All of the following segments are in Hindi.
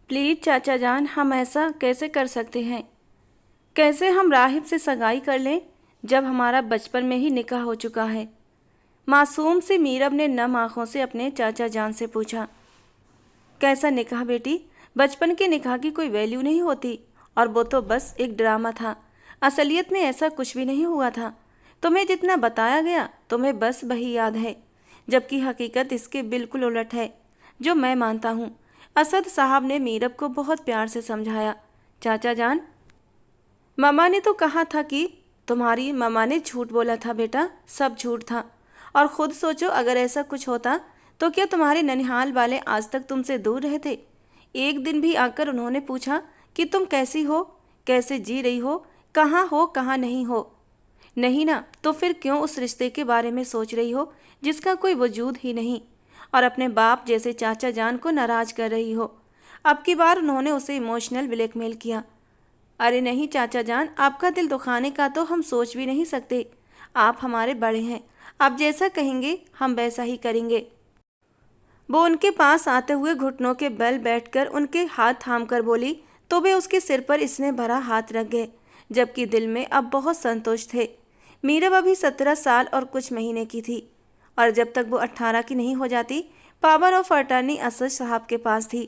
प्लीज़ चाचा जान, हम ऐसा कैसे कर सकते हैं? कैसे हम राहिब से सगाई कर लें जब हमारा बचपन में ही निकाह हो चुका है? मासूम सी मीरब ने नम आंखों से अपने चाचा जान से पूछा। कैसा निकाह बेटी? बचपन के निकाह की कोई वैल्यू नहीं होती, और वो तो बस एक ड्रामा था। असलियत में ऐसा कुछ भी नहीं हुआ था। तुम्हें जितना बताया गया तुम्हें बस वही याद है, जबकि हकीकत इसके बिल्कुल उलट है, जो मैं मानता हूँ। असद साहब ने मीरब को बहुत प्यार से समझाया। चाचा जान, ममा ने तो कहा था कि तुम्हारी ममा ने झूठ बोला था बेटा, सब झूठ था। और खुद सोचो, अगर ऐसा कुछ होता तो क्या तुम्हारे ननिहाल वाले आज तक तुमसे दूर रहते? एक दिन भी आकर उन्होंने पूछा कि तुम कैसी हो, कैसे जी रही हो, कहाँ नहीं हो? नहीं ना, तो फिर क्यों उस रिश्ते के बारे में सोच रही हो जिसका कोई वजूद ही नहीं, और अपने बाप जैसे चाचा जान को नाराज कर रही हो? अब की बार उन्होंने उसे इमोशनल ब्लैकमेल किया। अरे नहीं चाचा जान, आपका दिल दुखाने का तो हम सोच भी नहीं सकते। आप हमारे बड़े हैं, आप जैसा कहेंगे हम वैसा ही करेंगे। वो उनके पास आते हुए घुटनों के बल बैठकर उनके हाथ थाम कर बोली, तो वे उसके सिर पर इसने भरा हाथ रख गए, जबकि दिल में अब बहुत संतोष थे। मीरब अभी 17 साल और कुछ महीने की थी, और जब तक वो 18 की नहीं हो जाती, पावर ऑफ अटर्नी असद साहब के पास थी।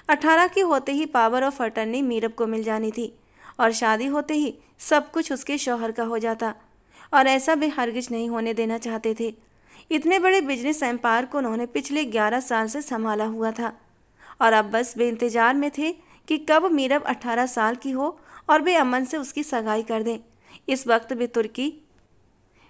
18 की होते ही पावर ऑफ अटर्नी मीरब को मिल जानी थी, और शादी होते ही सब कुछ उसके शौहर का हो जाता, और ऐसा वे हरगिज नहीं होने देना चाहते थे। इतने बड़े बिजनेस एम्पायर को उन्होंने पिछले 11 साल से संभाला हुआ था, और अब बस वे इंतजार में थे कि कब मीरब 18 साल की हो और वे अमन से उसकी सगाई कर दें। इस वक्त वे तुर्की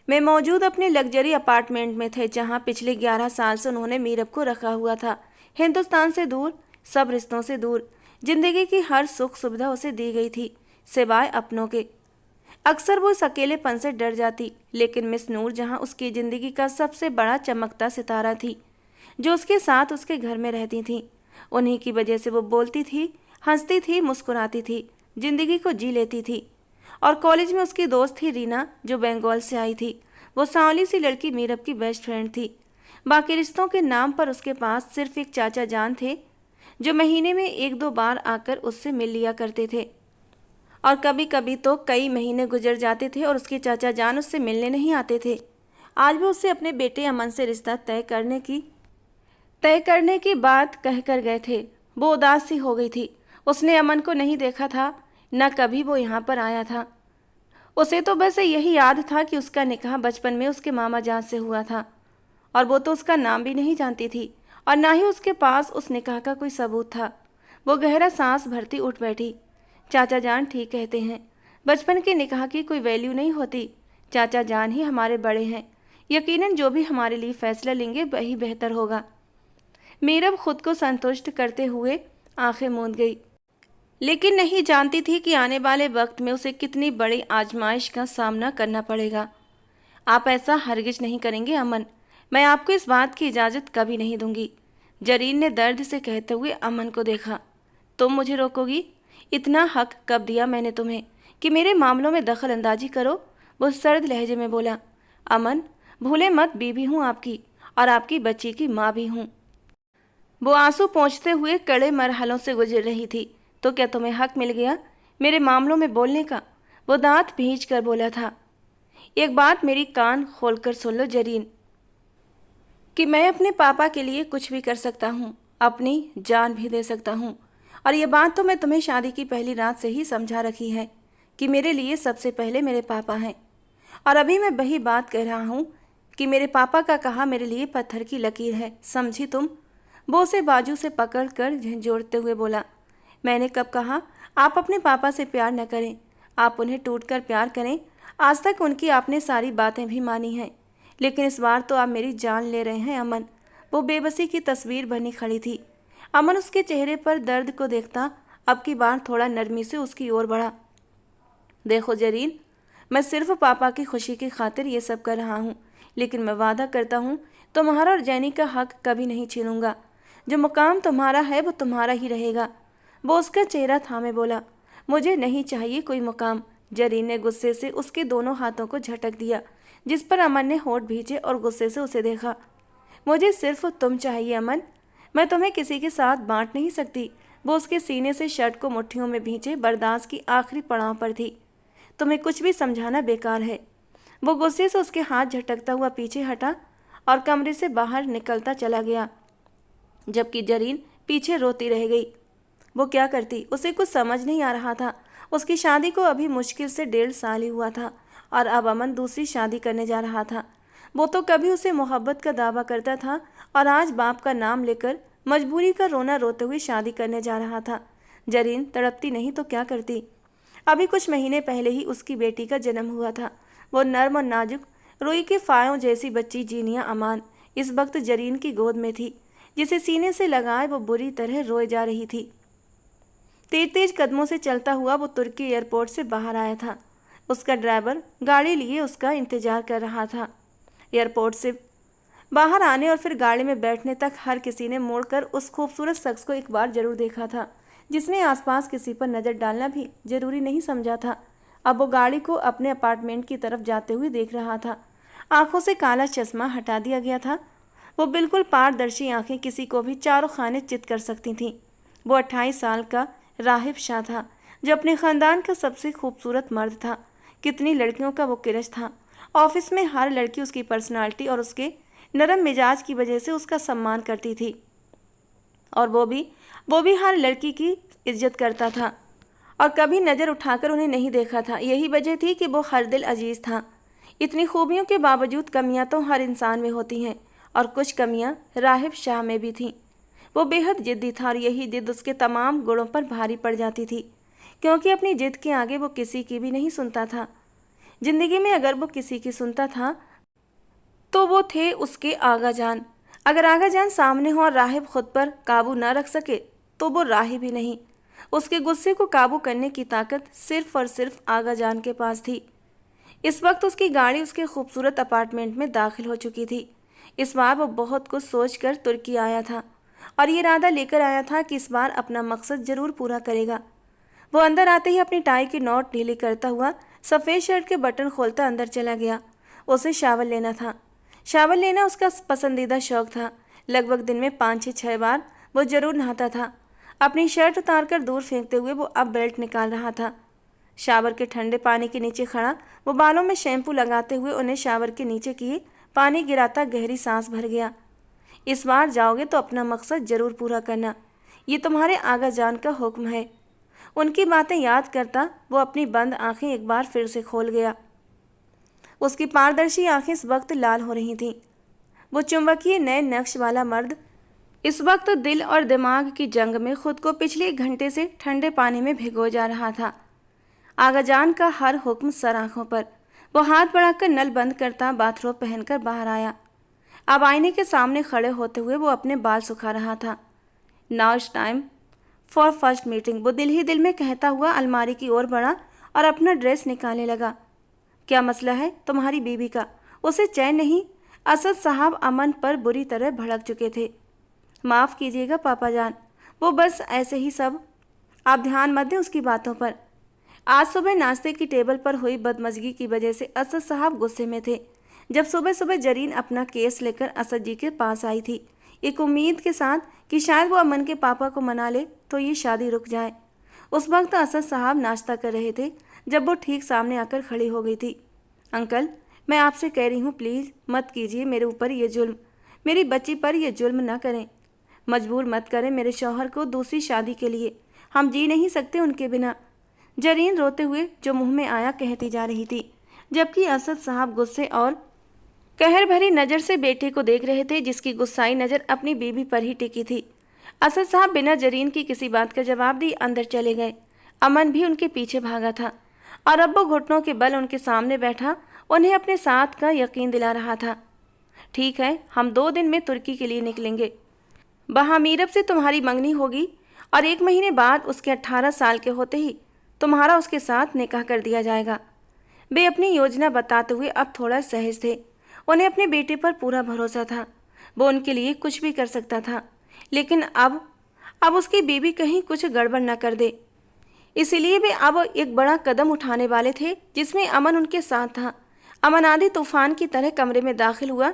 में मौजूद अपने लग्जरी अपार्टमेंट में थे, जहां पिछले 11 साल से उन्होंने मीरब को रखा हुआ था। हिंदुस्तान से दूर, सब रिश्तों से दूर, जिंदगी की हर सुख सुविधा उसे दी गई थी, सिवाय अपनों के। अक्सर वो इस अकेलेपन से डर जाती, लेकिन मिस नूर जहां उसकी ज़िंदगी का सबसे बड़ा चमकता सितारा थी, जो उसके साथ उसके घर में रहती थी, उन्हीं की वजह से वो बोलती थी, हंसती थी, मुस्कुराती थी, ज़िंदगी को जी लेती थी। और कॉलेज में उसकी दोस्त थी रीना, जो बंगाल से आई थी। वो सांवली सी लड़की मीरब की बेस्ट फ्रेंड थी। बाकी रिश्तों के नाम पर उसके पास सिर्फ एक चाचा जान थे, जो महीने में 1-2 बार आकर उससे मिल लिया करते थे, और कभी कभी तो कई महीने गुजर जाते थे और उसके चाचा जान उससे मिलने नहीं आते थे। आज भी उससे अपने बेटे अमन से रिश्ता तय करने की बात कह कर गए थे। वो उदास सी हो गई थी। उसने अमन को नहीं देखा था, न कभी वो यहाँ पर आया था। उसे तो बस यही याद था कि उसका निकाह बचपन में उसके मामा जान से हुआ था, और वो तो उसका नाम भी नहीं जानती थी, और ना ही उसके पास उस निकाह का कोई सबूत था। वो गहरा सांस भरती उठ बैठी। चाचा जान ठीक कहते हैं, बचपन के निकाह की कोई वैल्यू नहीं होती। चाचा जान ही हमारे बड़े हैं, यकीनन जो भी हमारे लिए फैसला लेंगे वही बेहतर होगा। मीरब खुद को संतुष्ट करते हुए आंखें मूंद गई, लेकिन नहीं जानती थी कि आने वाले वक्त में उसे कितनी बड़ी आजमाइश का सामना करना पड़ेगा। आप ऐसा हरगिज नहीं करेंगे अमन, मैं आपको इस बात की इजाज़त कभी नहीं दूंगी। जरीन ने दर्द से कहते हुए अमन को देखा। तुम मुझे रोकोगी? इतना हक कब दिया मैंने तुम्हें कि मेरे मामलों में दखल अंदाजी करो? वो सर्द लहजे में बोला। अमन, भूले मत, बीवी हूँ आपकी, और आपकी बच्ची की माँ भी हूँ। वो आंसू पोंछते हुए कड़े मरहलों से गुजर रही थी। तो क्या तुम्हें हक मिल गया मेरे मामलों में बोलने का? वो दांत भींच कर बोला था। एक बात मेरी कान खोलकर सुन लो जरीन, कि मैं अपने पापा के लिए कुछ भी कर सकता हूँ, अपनी जान भी दे सकता हूँ। और ये बात तो मैं तुम्हें शादी की पहली रात से ही समझा रखी है कि मेरे लिए सबसे पहले मेरे पापा हैं। और अभी मैं वही बात कह रहा हूँ कि मेरे पापा का कहा मेरे लिए पत्थर की लकीर है, समझी तुम? वो उसे बाजू से पकड़कर झंझोड़ते हुए बोला। मैंने कब कहा आप अपने पापा से प्यार न करें? आप उन्हें टूटकर प्यार करें। आज तक उनकी आपने सारी बातें भी मानी हैं, लेकिन इस बार तो आप मेरी जान ले रहे हैं अमन। वो बेबसी की तस्वीर बनी खड़ी थी। अमन उसके चेहरे पर दर्द को देखता अब की बार थोड़ा नरमी से उसकी ओर बढ़ा। देखो जरीन, मैं सिर्फ पापा की खुशी की खातिर ये सब कर रहा हूँ, लेकिन मैं वादा करता हूँ तुम्हारा और जैनी का हक कभी नहीं छीनूंगा। जो मुकाम तुम्हारा है वो तुम्हारा ही रहेगा। वो उसका चेहरा थामे बोला। मुझे नहीं चाहिए कोई मुकाम। जरीन ने गुस्से से उसके दोनों हाथों को झटक दिया, जिस पर अमन ने होठ भींचे और गुस्से से उसे देखा। मुझे सिर्फ तुम चाहिए अमन, मैं तुम्हें किसी के साथ बांट नहीं सकती। वो उसके सीने से शर्ट को मुट्ठियों में भींचे बर्दाश्त की आखिरी पड़ाव पर थी। तुम्हें कुछ भी समझाना बेकार है। वो गुस्से से उसके हाथ झटकता हुआ पीछे हटा और कमरे से बाहर निकलता चला गया, जबकि जरीन पीछे रोती रह गई। वो क्या करती, उसे कुछ समझ नहीं आ रहा था। उसकी शादी को अभी मुश्किल से 1.5 साल ही हुआ था और अब अमन दूसरी शादी करने जा रहा था। वो तो कभी उसे मोहब्बत का दावा करता था और आज बाप का नाम लेकर मजबूरी का रोना रोते हुए शादी करने जा रहा था। जरीन तड़पती नहीं तो क्या करती। अभी कुछ महीने पहले ही उसकी बेटी का जन्म हुआ था। वो नर्म और नाजुक रुई के फायों जैसी बच्ची जीनिया अमान इस वक्त जरीन की गोद में थी, जिसे सीने से लगाए वो बुरी तरह रोए जा रही थी। तेज तेज कदमों से चलता हुआ वो तुर्की एयरपोर्ट से बाहर आया था। उसका ड्राइवर गाड़ी लिए उसका इंतजार कर रहा था। एयरपोर्ट से बाहर आने और फिर गाड़ी में बैठने तक हर किसी ने मुड़कर उस खूबसूरत शख्स को एक बार जरूर देखा था, जिसने आसपास किसी पर नज़र डालना भी जरूरी नहीं समझा था। अब वो गाड़ी को अपने अपार्टमेंट की तरफ जाते हुए देख रहा था। आंखों से काला चश्मा हटा दिया गया था। वो बिल्कुल पारदर्शी आंखें किसी को भी चारों खाने चित कर सकती थीं। वो 28 साल का राहिब शाह था, जो अपने ख़ानदान का सबसे खूबसूरत मर्द था। कितनी लड़कियों का वो क्रश था। ऑफिस में हर लड़की उसकी पर्सनालिटी और उसके नरम मिजाज की वजह से उसका सम्मान करती थी, और वो भी हर लड़की की इज्जत करता था और कभी नज़र उठाकर उन्हें नहीं देखा था। यही वजह थी कि वो हर दिल अजीज़ था। इतनी खूबियों के बावजूद कमियां तो हर इंसान में होती हैं, और कुछ कमियां राहिब शाह में भी थीं। वो बेहद जिद्दी था और यही जिद उसके तमाम गुणों पर भारी पड़ जाती थी, क्योंकि अपनी जिद के आगे वो किसी की भी नहीं सुनता था। जिंदगी में अगर वो किसी की सुनता था तो वो थे उसके आगा जान। अगर आगा जान सामने हो और राहिब खुद पर काबू न रख सके तो वो राहिब ही नहीं। उसके गुस्से को काबू करने की ताकत सिर्फ और सिर्फ आगा जान के पास थी। इस वक्त उसकी गाड़ी उसके खूबसूरत अपार्टमेंट में दाखिल हो चुकी थी। इस बार वो बहुत कुछ सोचकर तुर्की आया था और ये इरादा लेकर आया था कि इस बार अपना मकसद जरूर पूरा करेगा। वो अंदर आते ही अपनी टाई की नोट ढीली करता हुआ सफ़ेद शर्ट के बटन खोलता अंदर चला गया। उसे शावर लेना था। शावर लेना उसका पसंदीदा शौक था। लगभग दिन में 5 से 6 बार वो जरूर नहाता था। अपनी शर्ट उतारकर दूर फेंकते हुए वो अब बेल्ट निकाल रहा था। शावर के ठंडे पानी के नीचे खड़ा वो बालों में शैम्पू लगाते हुए उन्हें शावर के नीचे किए पानी गिराता गहरी सांस भर गया। इस बार जाओगे तो अपना मकसद जरूर पूरा करना, ये तुम्हारे आगा जान का हुक्म है। उनकी बातें याद करता वो अपनी बंद आंखें एक बार फिर से खोल गया। उसकी पारदर्शी आंखें इस वक्त लाल हो रही थीं। वो चुंबकीय नए नक्श वाला मर्द इस वक्त दिल और दिमाग की जंग में खुद को पिछले 1 घंटे से ठंडे पानी में भिगो जा रहा था। आगाजान का हर हुक्म सर आंखों पर। वो हाथ बढ़ाकर नल बंद करता बाथरोब पहनकर बाहर आया। अब आईने के सामने खड़े होते हुए वो अपने बाल सुखा रहा था। Now it's time for first meeting, वो दिल ही दिल में कहता हुआ अलमारी की ओर बढ़ा और अपना ड्रेस निकालने लगा। क्या मसला है तुम्हारी बीवी का? उसे चैन नहीं। असद साहब अमन पर बुरी तरह भड़क चुके थे। माफ़ कीजिएगा पापा जान, वो बस ऐसे ही सब, आप ध्यान मत दें उसकी बातों पर। आज सुबह नाश्ते की टेबल पर हुई बदमजगी की वजह से असद साहब गुस्से में थे। जब सुबह सुबह जरीन अपना केस लेकर असद जी के पास आई थी, एक उम्मीद के साथ कि शायद वो अमन के पापा को मना ले तो ये शादी रुक जाए। उस वक्त असद साहब नाश्ता कर रहे थे जब वो ठीक सामने आकर खड़ी हो गई थी। अंकल, मैं आपसे कह रही हूँ, प्लीज़ मत कीजिए मेरे ऊपर ये जुल्म, मेरी बच्ची पर यह जुल्म न करें। मजबूर मत करें मेरे शौहर को दूसरी शादी के लिए, हम जी नहीं सकते उनके बिना। जरीन रोते हुए जो मुंह में आया कहती जा रही थी, जबकि असद साहब गुस्से और कहर भरी नज़र से बेटे को देख रहे थे, जिसकी गुस्साई नज़र अपनी बीवी पर ही टिकी थी। असद साहब बिना जरीन की किसी बात का जवाब दिए अंदर चले गए। अमन भी उनके पीछे भागा था और अब वो घुटनों के बल उनके सामने बैठा उन्हें अपने साथ का यकीन दिला रहा था। ठीक है, हम 2 दिन में तुर्की के लिए निकलेंगे। वहाँ मीरब से तुम्हारी मंगनी होगी और 1 महीने बाद उसके 18 साल के होते ही तुम्हारा उसके साथ निकाह कर दिया जाएगा। वे अपनी योजना बताते हुए अब थोड़ा सहज थे। उन्हें अपने बेटे पर पूरा भरोसा था। वो उनके लिए कुछ भी कर सकता था, लेकिन अब उसकी बीवी कहीं कुछ गड़बड़ न कर दे। इसीलिए वे अब एक बड़ा कदम उठाने वाले थे, जिसमें अमन उनके साथ था। अमन आधी तूफान की तरह कमरे में दाखिल हुआ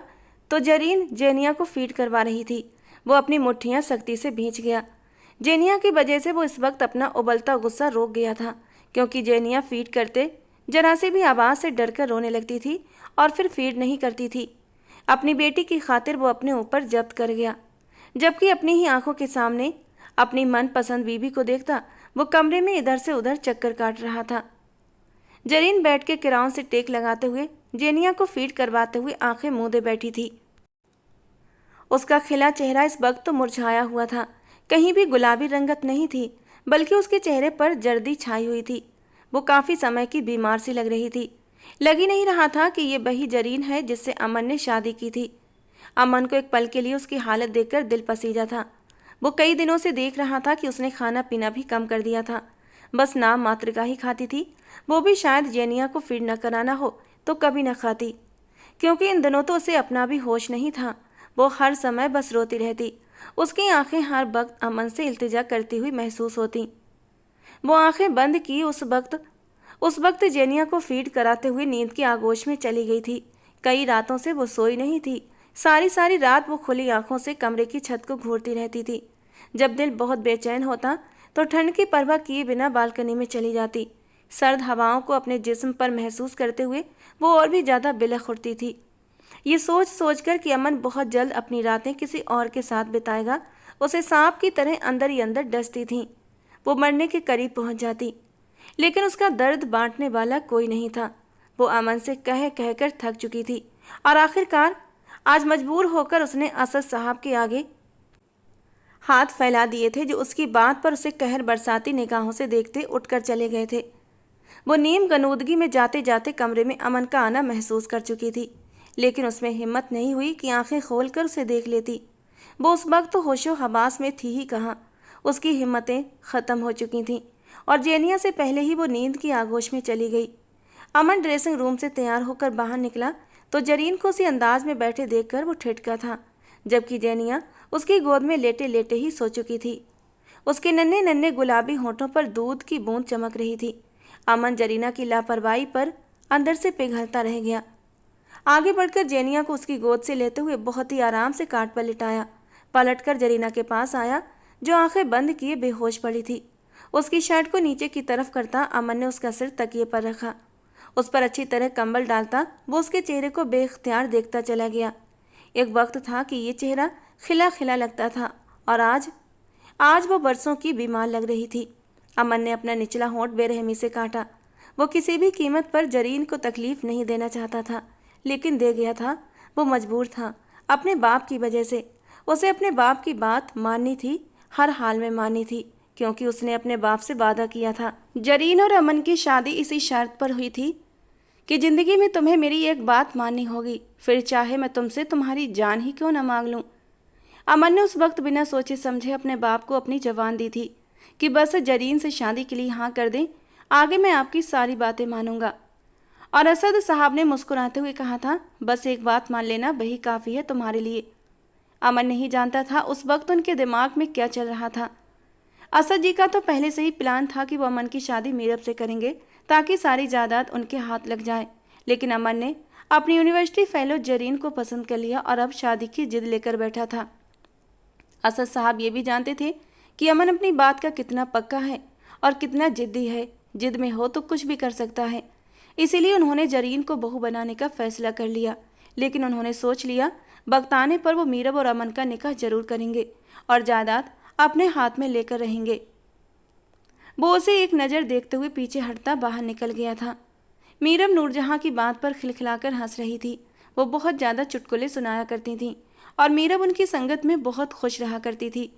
तो जरीन जेनिया को फीड करवा रही थी। वो अपनी मुट्ठियां सख्ती से भींच गया। जेनिया की वजह से वो इस वक्त अपना उबलता गुस्सा रोक गया था, क्योंकि जेनिया फीड करते जरा से भी आवाज़ से डरकर रोने लगती थी और फिर फीड नहीं करती थी। अपनी बेटी की खातिर वो अपने ऊपर जब्त कर गया, जबकि अपनी ही आंखों के सामने अपनी मनपसंद बीबी को देखता वो कमरे में इधर से उधर चक्कर काट रहा था। जरीन बैठ के किराउन से टेक लगाते हुए जेनिया को फीड करवाते हुए आंखें मूंदे बैठी थी। उसका खिला चेहरा इस वक्त तो मुरझाया हुआ था, कहीं भी गुलाबी रंगत नहीं थी, बल्कि उसके चेहरे पर जर्दी छाई हुई थी। वो काफ़ी समय की बीमार सी लग रही थी। लगी नहीं रहा था कि ये वही जरीन है जिससे अमन ने शादी की थी। अमन को एक पल के लिए उसकी हालत देखकर दिल पसीजा था। वो कई दिनों से देख रहा था कि उसने खाना पीना भी कम कर दिया था, बस नाम मात्र का ही खाती थी। वो भी शायद जेनिया को फीड न कराना हो तो कभी न खाती, क्योंकि इन दिनों तो उसे अपना भी होश नहीं था। वो हर समय बस रोती रहती। उसकी आंखें हर वक्त अमन से इल्तिजा करती हुई महसूस होती। वो आंखें बंद की उस वक्त जेनिया को फीड कराते हुए नींद की आगोश में चली गई थी। कई रातों से वो सोई नहीं थी। सारी सारी रात वो खुली आंखों से कमरे की छत को घूरती रहती थी। जब दिल बहुत बेचैन होता तो ठंड की परवाह किए बिना बालकनी में चली जाती। सर्द हवाओं को अपने जिस्म पर महसूस करते हुए वो और भी ज़्यादा बिलख उठती थी। ये सोच सोचकर कि अमन बहुत जल्द अपनी रातें किसी और के साथ बिताएगा, उसे सांप की तरह अंदर ही अंदर डसती थी। वो मरने के करीब पहुंच जाती, लेकिन उसका दर्द बांटने वाला कोई नहीं था। वो अमन से कह कहकर थक चुकी थी और आखिरकार आज मजबूर होकर उसने असद साहब के आगे हाथ फैला दिए थे, जो उसकी बात पर उसे कहर बरसाती निगाहों से देखते उठकर चले गए थे। वो नीम गनूदगी में जाते जाते कमरे में अमन का आना महसूस कर चुकी थी, लेकिन उसमें हिम्मत नहीं हुई कि आंखें खोलकर उसे देख लेती। वो उस वक्त तो होशो हवास में थी ही कहाँ। उसकी हिम्मतें ख़त्म हो चुकी थीं और जेनिया से पहले ही वो नींद की आगोश में चली गई। अमन ड्रेसिंग रूम से तैयार होकर बाहर निकला तो जरीन को उसी अंदाज में बैठे देखकर वो ठिठका था, जबकि जेनिया उसकी गोद में लेटे लेटे ही सो चुकी थी। उसके नन्हे नन्हे गुलाबी होठों पर दूध की बूंद चमक रही थी। अमन जरीना की लापरवाही पर अंदर से पिघलता रह गया। आगे बढ़कर जेनिया को उसकी गोद से लेते हुए बहुत ही आराम से काट पर लिटाया। पलटकर जरीना के पास आया, जो आंखें बंद किए बेहोश पड़ी थी। उसकी शर्ट को नीचे की तरफ करता अमन ने उसका सिर तकिए पर रखा। उस पर अच्छी तरह कंबल डालता वो उसके चेहरे को बेख्तियार देखता चला गया। एक वक्त था कि ये चेहरा खिला खिला लगता था और आज वो बरसों की बीमार लग रही थी। अमन ने अपना निचला होंठ बेरहमी से काटा। वो किसी भी कीमत पर जरीन को तकलीफ नहीं देना चाहता था, लेकिन दे गया था। वो मजबूर था, अपने बाप की वजह से। उसे अपने बाप की बात माननी थी, हर हाल में माननी थी, क्योंकि उसने अपने बाप से वादा किया था। जरीन और अमन की शादी इसी शर्त पर हुई थी कि ज़िंदगी में तुम्हें मेरी एक बात माननी होगी, फिर चाहे मैं तुमसे तुम्हारी जान ही क्यों न मांग लूँ। अमन ने उस वक्त बिना सोचे समझे अपने बाप को अपनी जबान दी थी कि बस जरीन से शादी के लिए हाँ कर दें, आगे मैं आपकी सारी बातें मानूंगा। और असद साहब ने मुस्कुराते हुए कहा था, बस एक बात मान लेना, वही काफ़ी है तुम्हारे लिए। अमन नहीं जानता था उस वक्त उनके दिमाग में क्या चल रहा था। असद जी का तो पहले से ही प्लान था कि वो अमन की शादी मीरब से करेंगे ताकि सारी जायदाद उनके हाथ लग जाए, लेकिन अमन ने अपनी यूनिवर्सिटी फेलो जरीन को पसंद कर लिया और अब शादी की जिद लेकर बैठा था। असद साहब ये भी जानते थे कि अमन अपनी बात का कितना पक्का है और कितना जिद्दी है। जिद में हो तो कुछ भी कर सकता है। इसीलिए उन्होंने जरीन को बहू बनाने का फैसला कर लिया, लेकिन उन्होंने सोच लिया वक्त आने पर वो मीरब और अमन का निकाह जरूर करेंगे और जायदाद अपने हाथ में लेकर रहेंगे। वो उसे एक नज़र देखते हुए पीछे हटता बाहर निकल गया था। मीरब नूरजहां की बात पर खिलखिलाकर हंस रही थी। वो बहुत ज़्यादा चुटकुले सुनाया करती थीं और मीरब उनकी संगत में बहुत खुश रहा करती थी।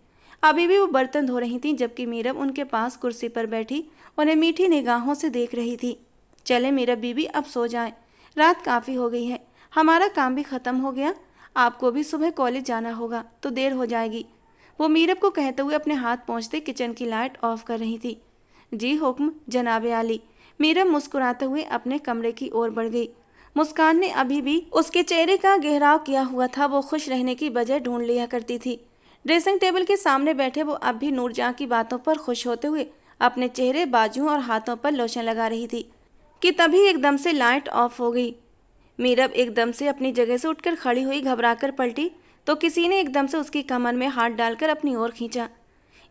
अभी भी वो बर्तन धो रही थीं, जबकि मीरब उनके पास कुर्सी पर बैठी उन्हें मीठी निगाहों से देख रही थी। चले मीरब बीबी, अब सो जाएं, रात काफ़ी हो गई है, हमारा काम भी ख़त्म हो गया, आपको भी सुबह कॉलेज जाना होगा तो देर हो जाएगी। वो मीरब को कहते हुए अपने हाथ पहुँचते किचन की लाइट ऑफ कर रही थी। जी हुक्म जनाबे आली। मीरब मुस्कुराते हुए अपने कमरे की ओर बढ़ गई। मुस्कान ने अभी भी उसके चेहरे का गहराव किया हुआ था। वो खुश रहने की वजह ढूंढ लिया करती थी। ड्रेसिंग टेबल के सामने बैठे वो अब भी नूरजहां की बातों पर खुश होते हुए अपने चेहरे, बाजुओं और हाथों पर लोशन लगा रही थी कि तभी एकदम से लाइट ऑफ हो गई। मीरब एकदम से अपनी जगह से उठकर खड़ी हुई, घबराकर पलटी तो किसी ने एकदम से उसकी कमर में हाथ डालकर अपनी ओर खींचा।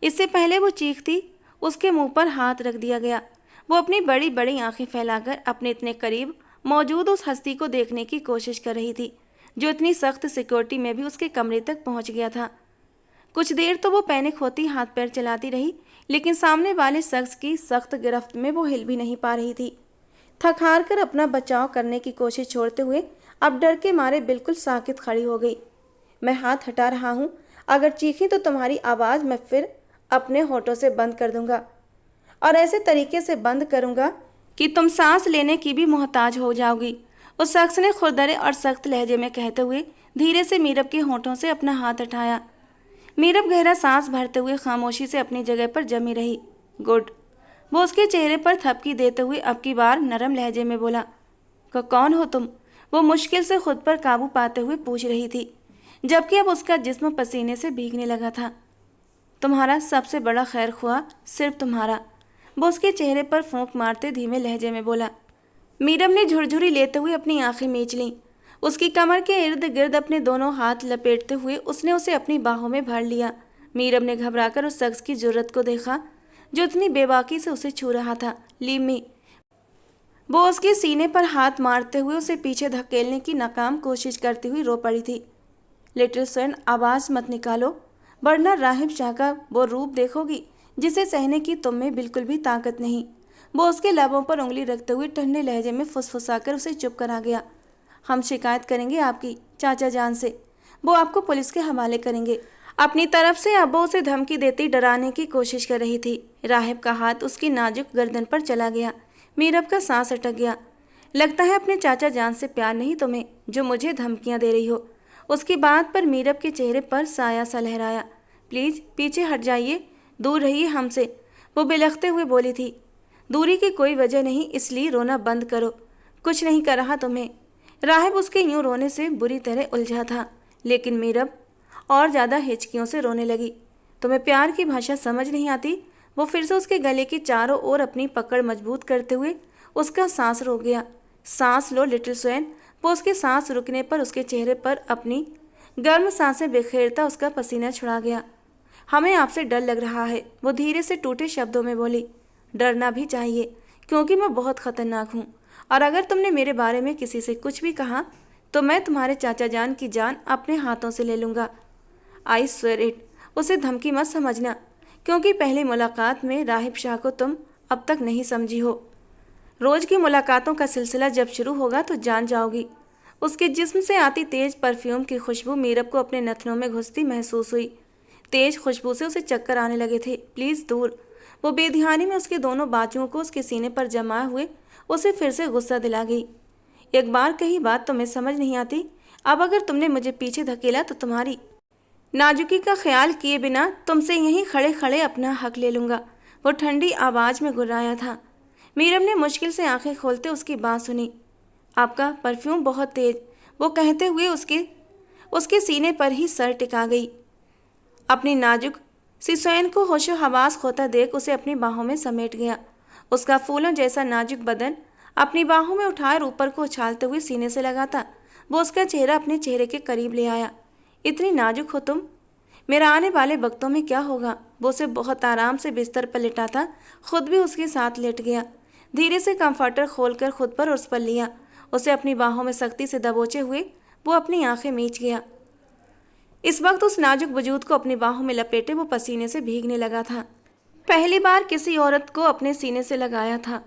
इससे पहले वो चीखती, उसके मुंह पर हाथ रख दिया गया। वो अपनी बड़ी बड़ी आंखें फैलाकर अपने इतने करीब मौजूद उस हस्ती को देखने की कोशिश कर रही थी, जो इतनी सख्त सिक्योरिटी में भी उसके कमरे तक पहुंच गया था। कुछ देर तो वो पैनिक होती हाथ पैर चलाती रही, लेकिन सामने वाले शख्स की सख्त गिरफ्त में वो हिल भी नहीं पा रही थी। थक हार कर अपना बचाव करने की कोशिश छोड़ते हुए अब डर के मारे बिल्कुल साकित खड़ी हो गई। मैं हाथ हटा रहा हूँ, अगर चीखी तो तुम्हारी आवाज़ मैं फिर अपने होठों से बंद कर दूंगा, और ऐसे तरीके से बंद करूंगा कि तुम सांस लेने की भी मोहताज हो जाओगी, उस शख्स ने खुरदरे और सख्त लहजे में कहते हुए धीरे से मीरब के होठों से अपना हाथ हटाया। मीरब गहरा सांस भरते हुए खामोशी से अपनी जगह पर जमी रही। गुड, वो उसके चेहरे पर थपकी देते हुए अब की बार नरम लहजे में बोला। कौन हो तुम? वो मुश्किल से खुद पर काबू पाते हुए पूछ रही थी, जबकि अब उसका जिस्म पसीने से भीगने लगा था। तुम्हारा सबसे बड़ा खैर ख्वाह, सिर्फ तुम्हारा, वो उसके चेहरे पर फूंक मारते धीमे लहजे में बोला। मीरब ने झुरझुरी लेते हुए अपनी आंखें मींच लीं। उसकी कमर के इर्द गिर्द अपने दोनों हाथ लपेटते हुए उसने उसे अपनी बाहों में भर लिया। मीरब ने घबराकर उस शख्स की जुर्रत को देखा, जो इतनी बेबाकी से उसे छू रहा था। Leave me. वो उसके सीने पर हाथ मारते हुए उसे पीछे धकेलने की नाकाम कोशिश करती हुई रो पड़ी थी। लिटिल स्वैन, आवाज़ मत निकालो, वरना राहिब शाह का वो रूप देखोगी जिसे सहने की तुम में बिल्कुल भी ताकत नहीं। वो उसके लबों पर उंगली रखते हुए ठंडे लहजे में फुसफुसाकर उसे चुप करा गया। हम शिकायत करेंगे आपकी चाचा जान से, वो आपको पुलिस के हवाले करेंगे। अपनी तरफ से अब वो उसे धमकी देती डराने की कोशिश कर रही थी। राहिब का हाथ उसकी नाजुक गर्दन पर चला गया। मीरब का सांस अटक गया। लगता है अपने चाचा जान से प्यार नहीं तुम्हें, जो मुझे धमकियां दे रही हो। उसकी बात पर मीरब के चेहरे पर साया सा लहराया। प्लीज़ पीछे हट जाइए, दूर रहिए हमसे, वो बिलखते हुए बोली थी। दूरी की कोई वजह नहीं, इसलिए रोना बंद करो, कुछ नहीं कर रहा तुम्हें। राहिब उसके यूं रोने से बुरी तरह उलझा था, लेकिन मीरब और ज़्यादा हिचकियों से रोने लगी। तुम्हें प्यार की भाषा समझ नहीं आती? वो फिर से उसके गले की चारों ओर अपनी पकड़ मजबूत करते हुए उसका सांस रोक गया। सांस लो लिटिल स्वैन। वो उसके सांस रुकने पर उसके चेहरे पर अपनी गर्म सांसें बिखेरता उसका पसीना छुड़ा गया। हमें आपसे डर लग रहा है, वो धीरे से टूटे शब्दों में बोली। डरना भी चाहिए, क्योंकि मैं बहुत खतरनाक हूँ, और अगर तुमने मेरे बारे में किसी से कुछ भी कहा तो मैं तुम्हारे चाचा जान की जान अपने हाथों से ले लूँगा। I swear it. उसे धमकी मत समझना, क्योंकि पहली मुलाकात में राहिब शाह को तुम अब तक नहीं समझी हो। रोज़ की मुलाकातों का सिलसिला जब शुरू होगा तो जान जाओगी। उसके जिस्म से आती तेज परफ्यूम की खुशबू मीरब को अपने नथनों में घुसती महसूस हुई। तेज खुशबू से उसे चक्कर आने लगे थे। प्लीज़ दूर। वो बेध्यानी में उसके दोनों बाजुओं को उसके सीने पर जमाए हुए उसे फिर से गुस्सा दिला गई। एक बार कही बात तुम्हें समझ नहीं आती? अब अगर तुमने मुझे पीछे धकेला तो तुम्हारी नाजुकी का ख्याल किए बिना तुमसे यहीं खड़े खड़े अपना हक ले लूँगा। वो ठंडी आवाज़ में गुर्राया था। मीरब ने मुश्किल से आंखें खोलते उसकी बात सुनी। आपका परफ्यूम बहुत तेज, वो कहते हुए उसके सीने पर ही सर टिका गई। अपनी नाजुक सी स्वयं को होशो हवास खोता देख उसे अपनी बाहों में समेट गया। उसका फूलों जैसा नाजुक बदन अपनी बाहों में उठाए ऊपर को उछालते हुए सीने से लगा था। वो उसका चेहरा अपने चेहरे के करीब ले आया। इतनी नाजुक हो तुम? मेरा आने वाले वक्तों में क्या होगा? वो उसे बहुत आराम से बिस्तर पर लिटा था, खुद भी उसके साथ लेट गया। धीरे से कंफर्टर खोलकर खुद पर उस पर लिया। उसे अपनी बाहों में सख्ती से दबोचे हुए वो अपनी आंखें मीच गया। इस वक्त उस नाजुक वजूद को अपनी बाहों में लपेटे वो पसीने से भीगने लगा था। पहली बार किसी औरत को अपने सीने से लगाया था।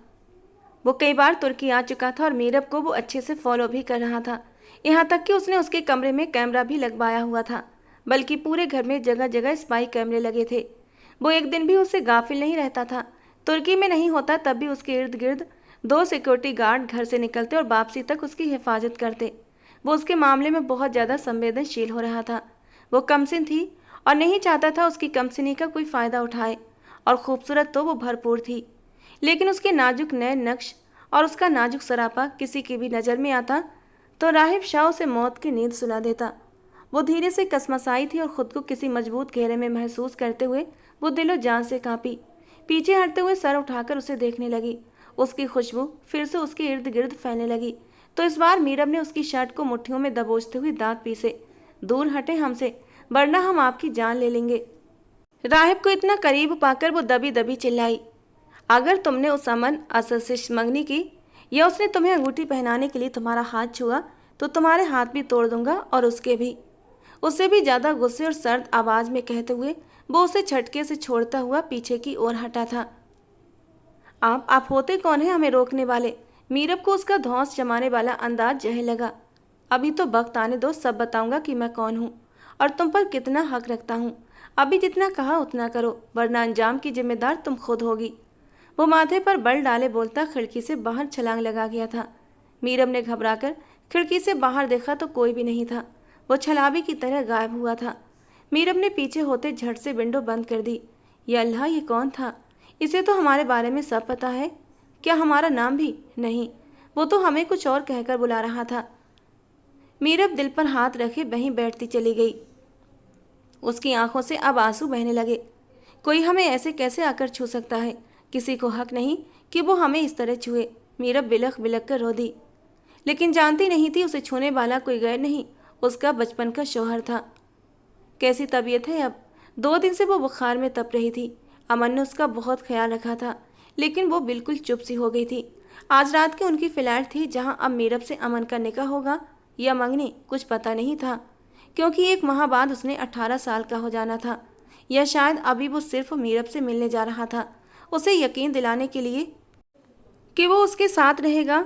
वो कई बार तुर्की आ चुका था और मीरब को वो अच्छे से फॉलो भी कर रहा था। यहाँ तक कि उसने उसके कमरे में कैमरा भी लगवाया हुआ था, बल्कि पूरे घर में जगह जगह स्पाई कैमरे लगे थे। वो एक दिन भी उससे गाफिल नहीं रहता था। तुर्की में नहीं होता तब भी उसके इर्द गिर्द 2 सिक्योरिटी गार्ड घर से निकलते और वापसी तक उसकी हिफाजत करते। वो उसके मामले में बहुत ज़्यादा संवेदनशील हो रहा था। वो कमसिन थी और नहीं चाहता था उसकी कमसिनी का कोई फ़ायदा उठाए, और खूबसूरत तो वो भरपूर थी, लेकिन उसके नाजुक नए नक्श और उसका नाजुक सरापा किसी की भी नज़र में आता तो राहिब शाह उसे मौत की नींद सुला देता। वो धीरे से कसमसाई थी और ख़ुद को किसी मजबूत घेरे में महसूस करते हुए वो दिलो जान से कांपी। पीछे हटते हुए सर उठाकर उसे देखने लगी। उसकी खुशबू फिर से उसके इर्द गिर्द फैलने लगी। तो इस बार मीरब ने उसकी शर्ट को मुट्ठियों में दबोचते हुए दांत पीसे। दूर हटे हमसे, वरना हम आपकी जान ले लेंगे। राहिब को इतना करीब पाकर वो दबी दबी चिल्लाई, अगर तुमने उस अमन असद से मंगनी की या उसने तुम्हें अंगूठी पहनाने के लिए तुम्हारा हाथ छुआ तो तुम्हारे हाथ भी तोड़ दूंगा और उसके भी। उससे भी ज़्यादा गुस्से और सर्द आवाज़ में कहते हुए वो उसे झटके से छोड़ता हुआ पीछे की ओर हटा था। आप होते कौन हैं हमें रोकने वाले? मीरब को उसका धौंस जमाने वाला अंदाज जहर लगा। अभी तो वक्त आने दो, सब बताऊंगा कि मैं कौन हूँ और तुम पर कितना हक रखता हूँ। अभी जितना कहा उतना करो, वरना अंजाम की जिम्मेदार तुम खुद होगी। वो माथे पर बल डाले बोलता खिड़की से बाहर छलांग लगा गया था। मीरब ने घबराकर खिड़की से बाहर देखा तो कोई भी नहीं था। वो छलाबी की तरह गायब हुआ था। मीरब ने पीछे होते झट से विंडो बंद कर दी। या अल्लाह, ये कौन था? इसे तो हमारे बारे में सब पता है। क्या हमारा नाम भी? नहीं, वो तो हमें कुछ और कहकर बुला रहा था। मीरब दिल पर हाथ रखे वहीं बैठती चली गई। उसकी आंखों से अब आंसू बहने लगे। कोई हमें ऐसे कैसे आकर छू सकता है? किसी को हक नहीं कि वो हमें इस तरह छुए। मीरब बिलख बिलख कर रो दी, लेकिन जानती नहीं थी उसे छूने वाला कोई गैर नहीं, उसका बचपन का शौहर था। कैसी तबीयत है अब? 2 दिन से वो बुखार में तप रही थी। अमन ने उसका बहुत ख्याल रखा था, लेकिन वो बिल्कुल चुप सी हो गई थी। आज रात की उनकी फ्लैट थी, जहां अब मीरब से अमन का निकाह होगा या मंगनी, कुछ पता नहीं था, क्योंकि 1 माह बाद उसने 18 साल का हो जाना था। या शायद अभी वो सिर्फ मीरब से मिलने जा रहा था, उसे यकीन दिलाने के लिए कि वो उसके साथ रहेगा।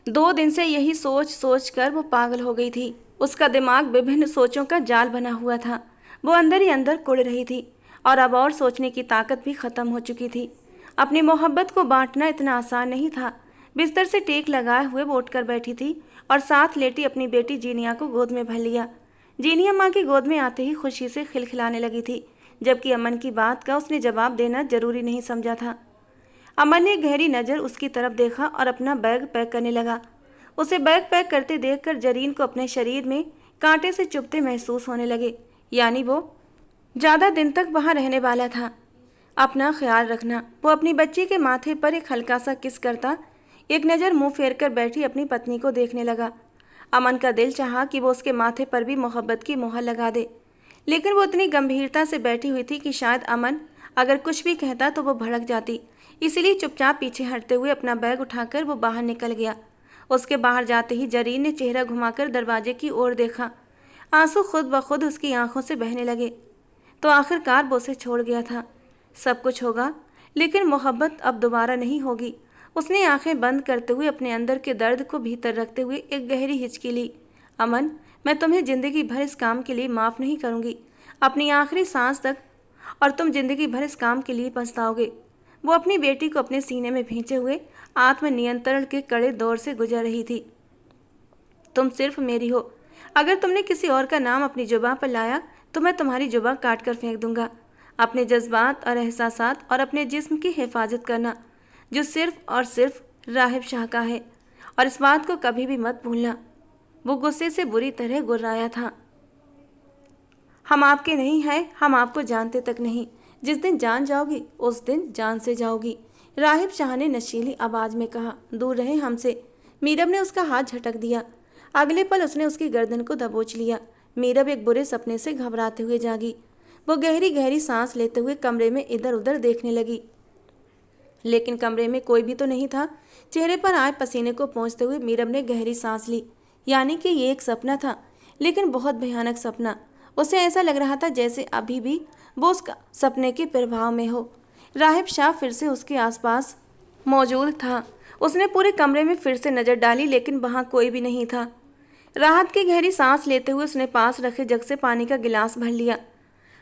2 दिन से यही सोच सोच कर वो पागल हो गई थी। उसका दिमाग विभिन्न सोचों का जाल बना हुआ था। वो अंदर ही अंदर कुड़ रही थी और अब और सोचने की ताकत भी खत्म हो चुकी थी। अपनी मोहब्बत को बांटना इतना आसान नहीं था। बिस्तर से टेक लगाए हुए वो उठकर बैठी थी और साथ लेटी अपनी बेटी जीनिया को गोद में भर लिया। जीनिया माँ की गोद में आते ही खुशी से खिलखिलाने लगी थी, जबकि अमन की बात का उसने जवाब देना जरूरी नहीं समझा था। अमन ने गहरी नज़र उसकी तरफ देखा और अपना बैग पैक करने लगा। उसे बैग पैक करते देखकर जरीन को अपने शरीर में कांटे से चुभते महसूस होने लगे। यानी वो ज़्यादा दिन तक वहाँ रहने वाला था। अपना ख्याल रखना। वो अपनी बच्ची के माथे पर एक हल्का सा किस करता एक नज़र मुंह फेर कर बैठी अपनी पत्नी को देखने लगा। अमन का दिल चाहा कि वो उसके माथे पर भी मोहब्बत की मोहर लगा दे, लेकिन वो इतनी गंभीरता से बैठी हुई थी कि शायद अमन अगर कुछ भी कहता तो वो भड़क जाती। इसलिए चुपचाप पीछे हटते हुए अपना बैग उठाकर वो बाहर निकल गया। उसके बाहर जाते ही जरीन ने चेहरा घुमाकर दरवाजे की ओर देखा। आंसू खुद ब खुद उसकी आंखों से बहने लगे। तो आखिरकार वो उसे छोड़ गया था। सब कुछ होगा, लेकिन मोहब्बत अब दोबारा नहीं होगी। उसने आंखें बंद करते हुए अपने अंदर के दर्द को भीतर रखते हुए एक गहरी हिचकी ली। अमन, मैं तुम्हें ज़िंदगी भर इस काम के लिए माफ़ नहीं करूँगी, अपनी आखिरी सांस तक, और तुम ज़िंदगी भर इस काम के लिए पछताओगे। वो अपनी बेटी को अपने सीने में भींचे हुए आत्मनियंत्रण के कड़े दौर से गुजर रही थी। तुम सिर्फ मेरी हो। अगर तुमने किसी और का नाम अपनी जुबान पर लाया तो मैं तुम्हारी जुबान काट कर फेंक दूंगा। अपने जज्बात और एहसासात और अपने जिस्म की हिफाजत करना, जो सिर्फ और सिर्फ राहिब शाह का है, और इस बात को कभी भी मत भूलना। वो गुस्से से बुरी तरह गुर्राया था। हम आपके नहीं हैं, हम आपको जानते तक नहीं। जिस दिन जान जाओगी उस दिन जान से जाओगी, राहिब शाह ने नशीली आवाज़ में कहा। दूर रहे हमसे। मीरब ने उसका हाथ झटक दिया। अगले पल उसने उसकी गर्दन को दबोच लिया। मीरब एक बुरे सपने से घबराते हुए जागी। वो गहरी गहरी सांस लेते हुए कमरे में इधर उधर देखने लगी, लेकिन कमरे में कोई भी तो नहीं था। चेहरे पर आए पसीने को पोंछते हुए मीरब ने गहरी सांस ली। यानी कि ये एक सपना था, लेकिन बहुत भयानक सपना। उसे ऐसा लग रहा था जैसे अभी भी वो उस सपने के प्रभाव में हो। राहिब शाह फिर से उसके आसपास मौजूद था। उसने पूरे कमरे में फिर से नज़र डाली, लेकिन वहाँ कोई भी नहीं था। राहत की गहरी सांस लेते हुए उसने पास रखे जग से पानी का गिलास भर लिया।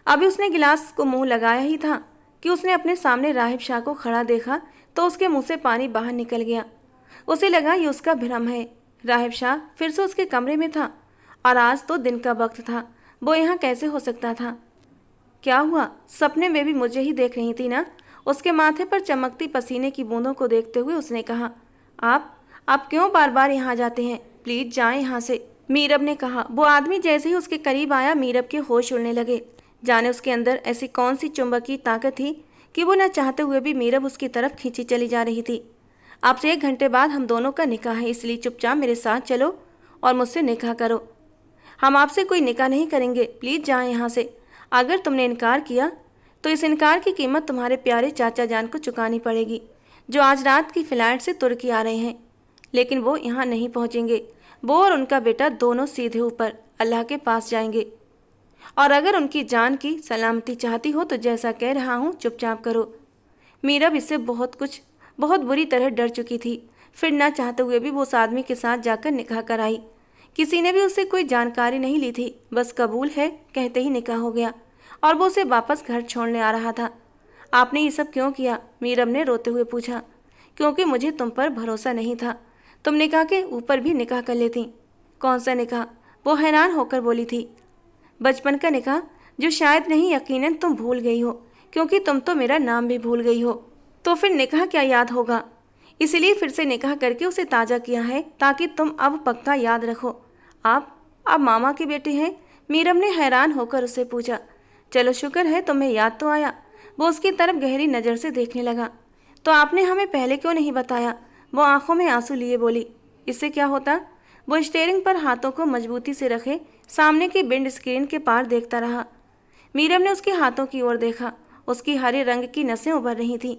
अभी उसने गिलास को मुंह लगाया ही था कि उसने अपने सामने राहिब शाह को खड़ा देखा तो उसके मुंह से पानी बाहर निकल गया। उसे लगा ये उसका भ्रम है। राहिब शाह फिर से उसके कमरे में था और आज तो दिन का वक्त था। वो यहाँ कैसे हो सकता था? क्या हुआ? सपने में भी मुझे ही देख रही थी ना? उसके माथे पर चमकती पसीने की बूंदों को देखते हुए उसने कहा। आप क्यों बार बार यहाँ जाते हैं? प्लीज जाएं यहाँ से, मीरब ने कहा। वो आदमी जैसे ही उसके करीब आया मीरब के होश उड़ने लगे। जाने उसके अंदर ऐसी कौन सी चुंबकीय ताकत थी कि वो न चाहते हुए भी मीरब उसकी तरफ खींची चली जा रही थी। आपसे 1 घंटे बाद हम दोनों का निकाह है, इसलिए चुपचाप मेरे साथ चलो और मुझसे निकाह करो। हम आपसे कोई निकाह नहीं करेंगे, प्लीज़ जाएं यहाँ से। अगर तुमने इनकार किया तो इस इनकार की कीमत तुम्हारे प्यारे चाचा जान को चुकानी पड़ेगी, जो आज रात की फ्लाइट से तुर्की आ रहे हैं। लेकिन वो यहाँ नहीं पहुँचेंगे। वो और उनका बेटा दोनों सीधे ऊपर अल्लाह के पास जाएंगे। और अगर उनकी जान की सलामती चाहती हो तो जैसा कह रहा हूँ चुपचाप करो। मीरब इससे बहुत बुरी तरह डर चुकी थी। फिर न चाहते हुए भी वो उस आदमी के साथ जाकर निकाह कराई। किसी ने भी उससे कोई जानकारी नहीं ली थी, बस कबूल है कहते ही निकाह हो गया और वो उसे वापस घर छोड़ने आ रहा था। आपने ये सब क्यों किया? मीरब ने रोते हुए पूछा। क्योंकि मुझे तुम पर भरोसा नहीं था। तुम निकाह के ऊपर भी निकाह कर लेती। कौन सा निकाह? वो हैरान होकर बोली थी। बचपन का निकाह, जो शायद नहीं यकीनन तुम भूल गई हो, क्योंकि तुम तो मेरा नाम भी भूल गई हो। तो फिर निकाह क्या याद होगा? इसलिए फिर से निकाह करके उसे ताज़ा किया है, ताकि तुम अब पक्का याद रखो। आप मामा के बेटे हैं? मीरब ने हैरान होकर उससे पूछा। चलो शुक्र है तुम्हें याद तो आया। वो उसकी तरफ गहरी नज़र से देखने लगा। तो आपने हमें पहले क्यों नहीं बताया? वो आंखों में आंसू लिए बोली। इससे क्या होता? वो स्टीयरिंग पर हाथों को मजबूती से रखे सामने की विंड स्क्रीन के पार देखता रहा। मीरब ने उसके हाथों की ओर देखा। उसकी हरे रंग की नसें उभर रही थीं।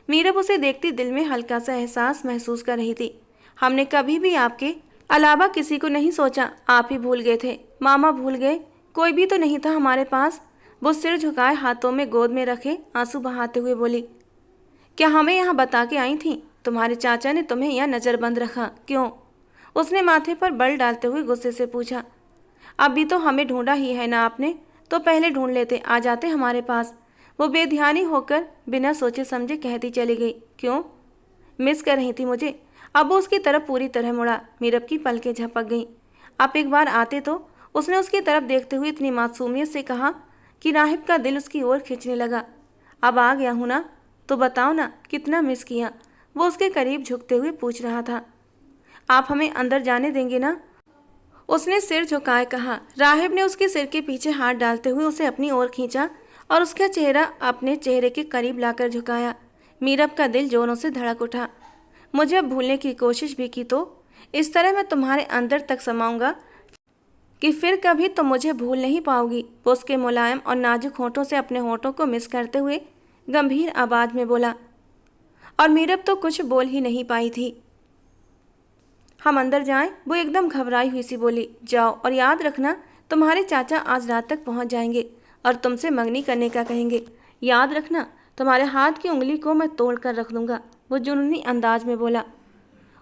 मीरब उसे देखती दिल में हल्का सा एहसास महसूस कर रही थी। हमने कभी भी आपके अलावा किसी को नहीं सोचा। आप ही भूल गए थे। मामा भूल गए। कोई भी तो नहीं था हमारे पास। वो सिर झुकाए हाथों में गोद में रखे आंसू बहाते हुए बोली। क्या हमें यहाँ बता के आई थी? तुम्हारे चाचा ने तुम्हें यहाँ नज़रबंद रखा क्यों? उसने माथे पर बल डालते हुए गुस्से से पूछा। अभी तो हमें ढूंढा ही है ना आपने, तो पहले ढूंढ लेते, आ जाते हमारे पास। वो बेध्यानी होकर बिना सोचे समझे कहती चली गई। क्यों? मिस कर रही थी मुझे? अब वो उसकी तरफ पूरी तरह मुड़ा। मीरब की पलकें झपक गईं। आप एक बार आते तो। उसने उसकी तरफ देखते हुए इतनी मासूमियत से कहा कि राहिब का दिल उसकी ओर खींचने लगा। अब आ गया हूँ ना, तो बताओ ना कितना मिस किया? वो उसके करीब झुकते हुए पूछ रहा था। आप हमें अंदर जाने देंगे ना? उसने सिर झुकाए कहा। राहिब ने उसके सिर के पीछे हाथ डालते हुए उसे अपनी ओर खींचा और उसका चेहरा अपने चेहरे के करीब लाकर झुकाया। मीरब का दिल जोरों से धड़क उठा। मुझे अब भूलने की कोशिश भी की तो इस तरह मैं तुम्हारे अंदर तक समाऊंगा कि फिर कभी तुम मुझे भूल नहीं पाओगी। वो उसके मुलायम और नाजुक होठों से अपने होठों को मिस करते हुए गंभीर आवाज में बोला। और मीरब तो कुछ बोल ही नहीं पाई थी। हम अंदर जाएं? वो एकदम घबराई हुई सी बोली। जाओ, और याद रखना तुम्हारे चाचा आज रात तक पहुंच जाएंगे और तुमसे मंगनी करने का कहेंगे। याद रखना तुम्हारे हाथ की उंगली को मैं तोड़ कर रख दूंगा। वो जुनूनी अंदाज में बोला।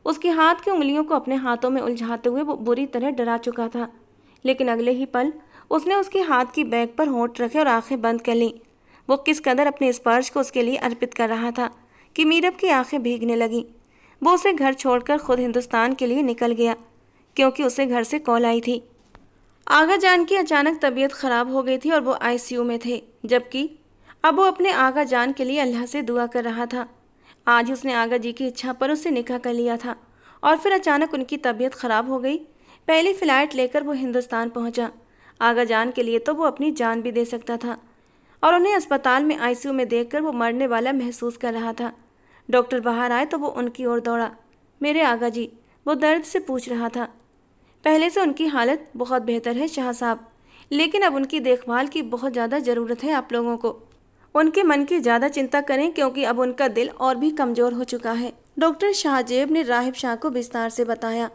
उसके हाथ की उंगलियों को अपने हाथों में उलझाते हुए वो बुरी तरह डरा चुका था। लेकिन अगले ही पल उसने उसके हाथ की बैग पर होंठ रखे और आंखें बंद कर लीं। वो किस कदर अपने स्पर्श को उसके लिए अर्पित कर रहा था कि मीरब की आंखें भीगने लगीं। वो उसे घर छोड़कर खुद हिंदुस्तान के लिए निकल गया, क्योंकि उसे घर से कॉल आई थी। आगा जान की अचानक तबीयत खराब हो गई थी और वो आईसीयू में थे, जबकि अब वो अपने आगा जान के लिए अल्लाह से दुआ कर रहा था। आज उसने आगा जी की इच्छा पर उससे निकाह कर लिया था और फिर अचानक उनकी तबीयत खराब हो गई। पहली फ्लाइट लेकर वो हिंदुस्तान पहुंचा। आगा जान के लिए तो वो अपनी जान भी दे सकता था और उन्हें अस्पताल में आईसीयू में देखकर वो मरने वाला महसूस कर रहा था। डॉक्टर बाहर आए तो वो उनकी ओर दौड़ा। मेरे आगा जी, वो दर्द से पूछ रहा था। पहले से उनकी हालत बहुत बेहतर है शाह साहब, लेकिन अब उनकी देखभाल की बहुत ज़्यादा ज़रूरत है आप लोगों को। उनके मन की ज़्यादा चिंता करें, क्योंकि अब उनका दिल और भी कमज़ोर हो चुका है। डॉक्टर शाहजेब ने राहिब शाह को विस्तार से बताया।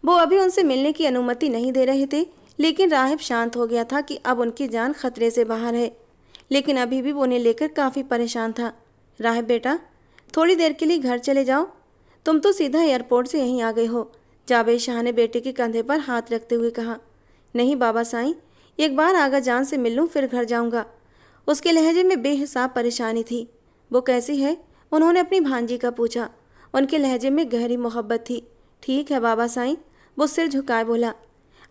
वो अभी उनसे मिलने की अनुमति नहीं दे रहे थे, लेकिन राहिब शांत हो गया था कि अब उनकी जान खतरे से बाहर है, लेकिन अभी भी वो उन्हें लेकर काफ़ी परेशान था। राहिब बेटा, थोड़ी देर के लिए घर चले जाओ। तुम तो सीधा एयरपोर्ट से यहीं आ गए हो। जावेद शाह ने बेटे के कंधे पर हाथ रखते हुए कहा। नहीं बाबा साईं, एक बार आगा जान से मिल लूँ फिर घर जाऊँगा। उसके लहजे में बेहिसाब परेशानी थी। वो कैसी है? उन्होंने अपनी भांजी का पूछा। उनके लहजे में गहरी मोहब्बत थी। ठीक है बाबा साईं, वो सिर झुकाए बोला।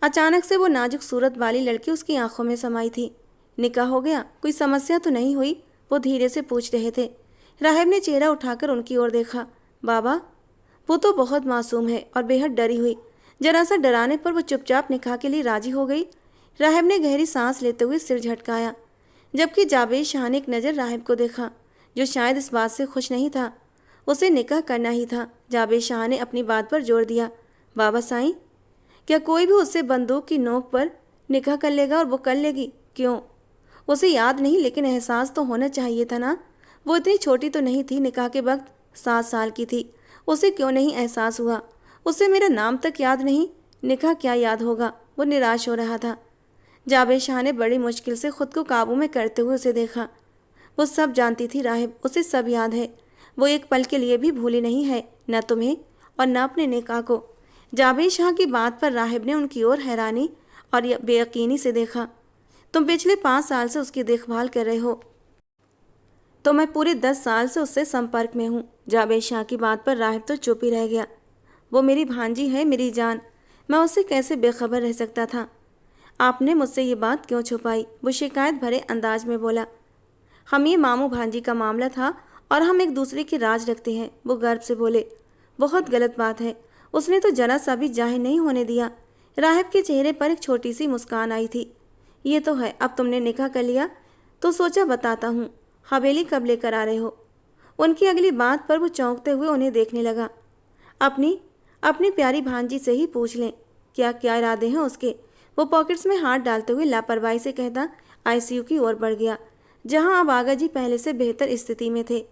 अचानक से वो नाजुक सूरत वाली लड़की उसकी आंखों में समाई थी। निकाह हो गया? कोई समस्या तो नहीं हुई? वो धीरे से पूछ रहे थे। राहिब ने चेहरा उठाकर उनकी ओर देखा। बाबा, वो तो बहुत मासूम है और बेहद डरी हुई। जरा सा डराने पर वो चुपचाप निकाह के लिए राजी हो गई। राहिब ने गहरी सांस लेते हुए सिर झटकाया, जबकि जावेद शाह ने एक नज़र राहिब को देखा, जो शायद इस बात से खुश नहीं था। उसे निकाह करना ही था। जावेद शाह ने अपनी बात पर जोर दिया। बाबा साईं, क्या कोई भी उससे बंदूक की नोक पर निकाह कर लेगा और वो कर लेगी? क्यों? उसे याद नहीं, लेकिन एहसास तो होना चाहिए था ना। वो इतनी छोटी तो नहीं थी, निकाह के वक्त 7 साल की थी। उसे क्यों नहीं एहसास हुआ? उसे मेरा नाम तक याद नहीं, निकाह क्या याद होगा? वो निराश हो रहा था। जावेद शाह ने बड़ी मुश्किल से खुद को काबू में करते हुए उसे देखा। वो सब जानती थी राहिब, उसे सब याद है। वो एक पल के लिए भी भूली नहीं है, न तुम्हें और न अपने निकाह को। जावेद शाह की बात पर राहिब ने उनकी ओर हैरानी और बेयकीनी से देखा। तुम पिछले 5 साल से उसकी देखभाल कर रहे हो, तो मैं पूरे 10 साल से उससे संपर्क में हूँ। जावेद शाह की बात पर राहिब तो चुप ही रह गया। वो मेरी भांजी है, मेरी जान, मैं उससे कैसे बेखबर रह सकता था? आपने मुझसे ये बात क्यों छुपाई? वो शिकायत भरे अंदाज में बोला। हम ये मामू भांजी का मामला था और हम एक दूसरे की राज रखते हैं, वो गर्व से बोले। बहुत गलत बात है। उसने तो जरा सा भी जाहिर नहीं होने दिया। राहिब के चेहरे पर एक छोटी सी मुस्कान आई थी। ये तो है, अब तुमने निकाह कर लिया तो सोचा बताता हूँ, हवेली कब लेकर आ रहे हो? उनकी अगली बात पर वो चौंकते हुए उन्हें देखने लगा। अपनी अपनी प्यारी भांजी से ही पूछ लें, क्या क्या इरादे हैं उसके? वो पॉकेट्स में हाथ डालते हुए लापरवाही से कहता आईसीयू की ओर बढ़ गया, जहां अब आगा जी पहले से बेहतर स्थिति में थे।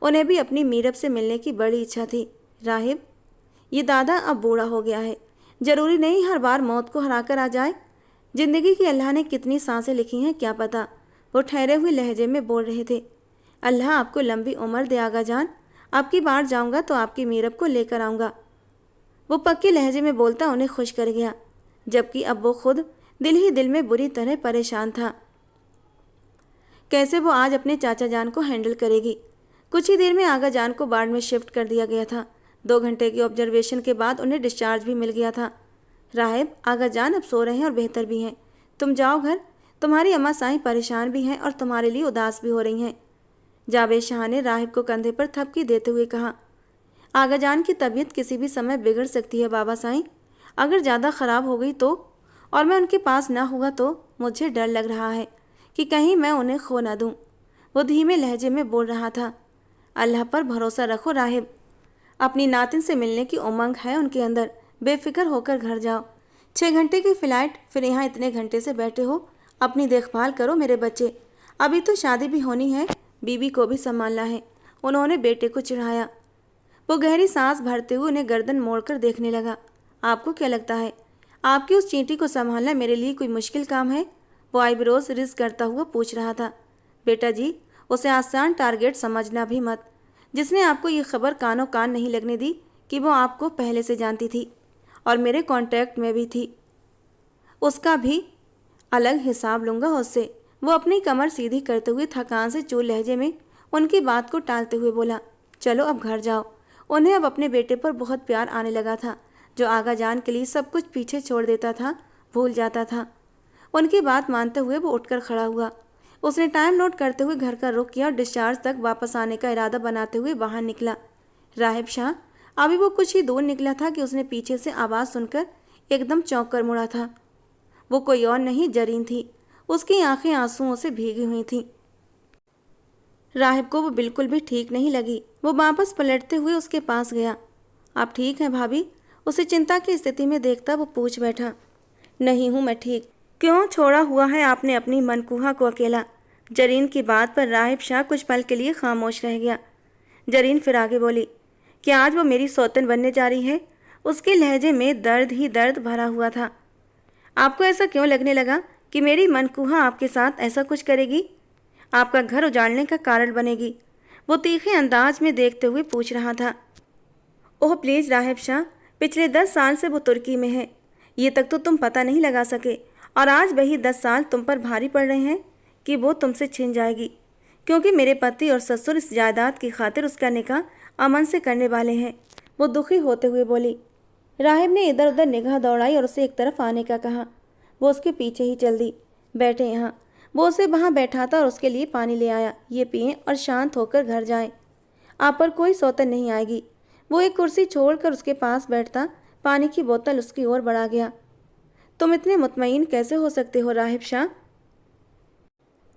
उन्हें भी अपनी मीरब से मिलने की बड़ी इच्छा थी। राहिब, ये दादा अब बूढ़ा हो गया है, जरूरी नहीं हर बार मौत को हरा कर आ जाए। जिंदगी की अल्लाह ने कितनी सांसें लिखी हैं क्या पता। वो ठहरे हुए लहजे में बोल रहे थे। अल्लाह आपको लंबी उम्र दे आगा जान, आपकी बार जाऊंगा तो आपकी मीरब को लेकर आऊँगा। वो पक्के लहजे में बोलता उन्हें खुश कर गया, जबकि अब वो खुद दिल ही दिल में बुरी तरह परेशान था। कैसे वो आज अपने चाचा जान को हैंडल करेगी? कुछ ही देर में आगा जान को वार्ड में शिफ्ट कर दिया गया था। 2 घंटे की ऑब्जर्वेशन के बाद उन्हें डिस्चार्ज भी मिल गया था। राहिब, आगा जान अब सो रहे हैं और बेहतर भी हैं। तुम जाओ घर, तुम्हारी अम्मा साईं परेशान भी हैं और तुम्हारे लिए उदास भी हो रही हैं। जावेद शाह ने राहिब को कंधे पर थपकी देते हुए कहा। आगा जान की तबीयत किसी भी समय बिगड़ सकती है बाबा साईं, अगर ज़्यादा ख़राब हो गई तो, और मैं उनके पास ना हुआ तो मुझे डर लग रहा है कि कहीं मैं उन्हें खो ना दूँ। वो धीमे लहजे में बोल रहा था। अल्लाह पर भरोसा रखो राहिब, अपनी नातिन से मिलने की उमंग है उनके अंदर, बेफिक्र होकर घर जाओ। 6 घंटे की फ़्लाइट, फिर यहाँ इतने घंटे से बैठे हो। अपनी देखभाल करो मेरे बच्चे, अभी तो शादी भी होनी है, बीबी को भी संभालना है। उन्होंने बेटे को चिढ़ाया। वो गहरी सांस भरते हुए उन्हें गर्दन मोड़कर देखने लगा। आपको क्या लगता है आपकी उस चींटी को संभालना मेरे लिए कोई मुश्किल काम है? वो आईब्रोज रिज करता हुआ पूछ रहा था। बेटा जी, उसे आसान टारगेट समझना भी मत। जिसने आपको ये खबर कानों कान नहीं लगने दी कि वो आपको पहले से जानती थी और मेरे कांटेक्ट में भी थी, उसका भी अलग हिसाब लूँगा उससे। वो अपनी कमर सीधी करते हुए थकान से चूर लहजे में उनकी बात को टालते हुए बोला, चलो अब घर जाओ। उन्हें अब अपने बेटे पर बहुत प्यार आने लगा था। जो आगा जान के लिए सब कुछ पीछे छोड़ देता था, भूल जाता था। उनकी बात मानते हुए वो उठकर खड़ा हुआ। उसने टाइम नोट करते हुए घर का रुख किया और डिस्चार्ज तक वापस आने का इरादा बनाते हुए बाहर निकला। राहिब शाह अभी वो कुछ ही दूर निकला था कि उसने पीछे से आवाज़ सुनकर एकदम चौंक कर मुड़ा था। वो कोई और नहीं, जरीन थी। उसकी आंखें आंसुओं से भीगी हुई थीं। राहिब को वो बिल्कुल भी ठीक नहीं लगी। वो वापस पलटते हुए उसके पास गया। आप ठीक हैं भाभी? उसे चिंता की स्थिति में देखता वो पूछ बैठा। नहीं हूँ मैं ठीक। क्यों छोड़ा हुआ है आपने अपनी मनकूहा को अकेला? जरीन की बात पर राहिब शाह कुछ पल के लिए खामोश रह गया। जरीन फिर आगे बोली, क्या आज वो मेरी सौतन बनने जा रही है? उसके लहजे में दर्द ही दर्द भरा हुआ था। आपको ऐसा क्यों लगने लगा कि मेरी मनकूहा आपके साथ ऐसा कुछ करेगी, आपका घर उजाड़ने का कारण बनेगी? वो तीखे अंदाज में देखते हुए पूछ रहा था। ओह प्लीज़ राहिब शाह, पिछले 10 साल से वो तुर्की में है, ये तक तो तुम पता नहीं लगा सके, और आज वही 10 साल तुम पर भारी पड़ रहे हैं कि वो तुमसे छिन जाएगी, क्योंकि मेरे पति और ससुर इस जायदाद की खातिर उसका निकाह अमन से करने वाले हैं। वो दुखी होते हुए बोली। राहिब ने इधर उधर निगाह दौड़ाई और उसे एक तरफ आने का कहा। वो उसके पीछे ही चल दी। बैठे यहाँ। वो उसे वहाँ बैठाता और उसके लिए पानी ले आया। ये पिएं और शांत होकर घर जाएं। आप पर कोई सौतन नहीं आएगी। वो एक कुर्सी छोड़कर उसके पास बैठता, पानी की बोतल उसकी ओर बढ़ा गया। तुम इतने मुतमईन कैसे हो सकते हो राहिब शाह?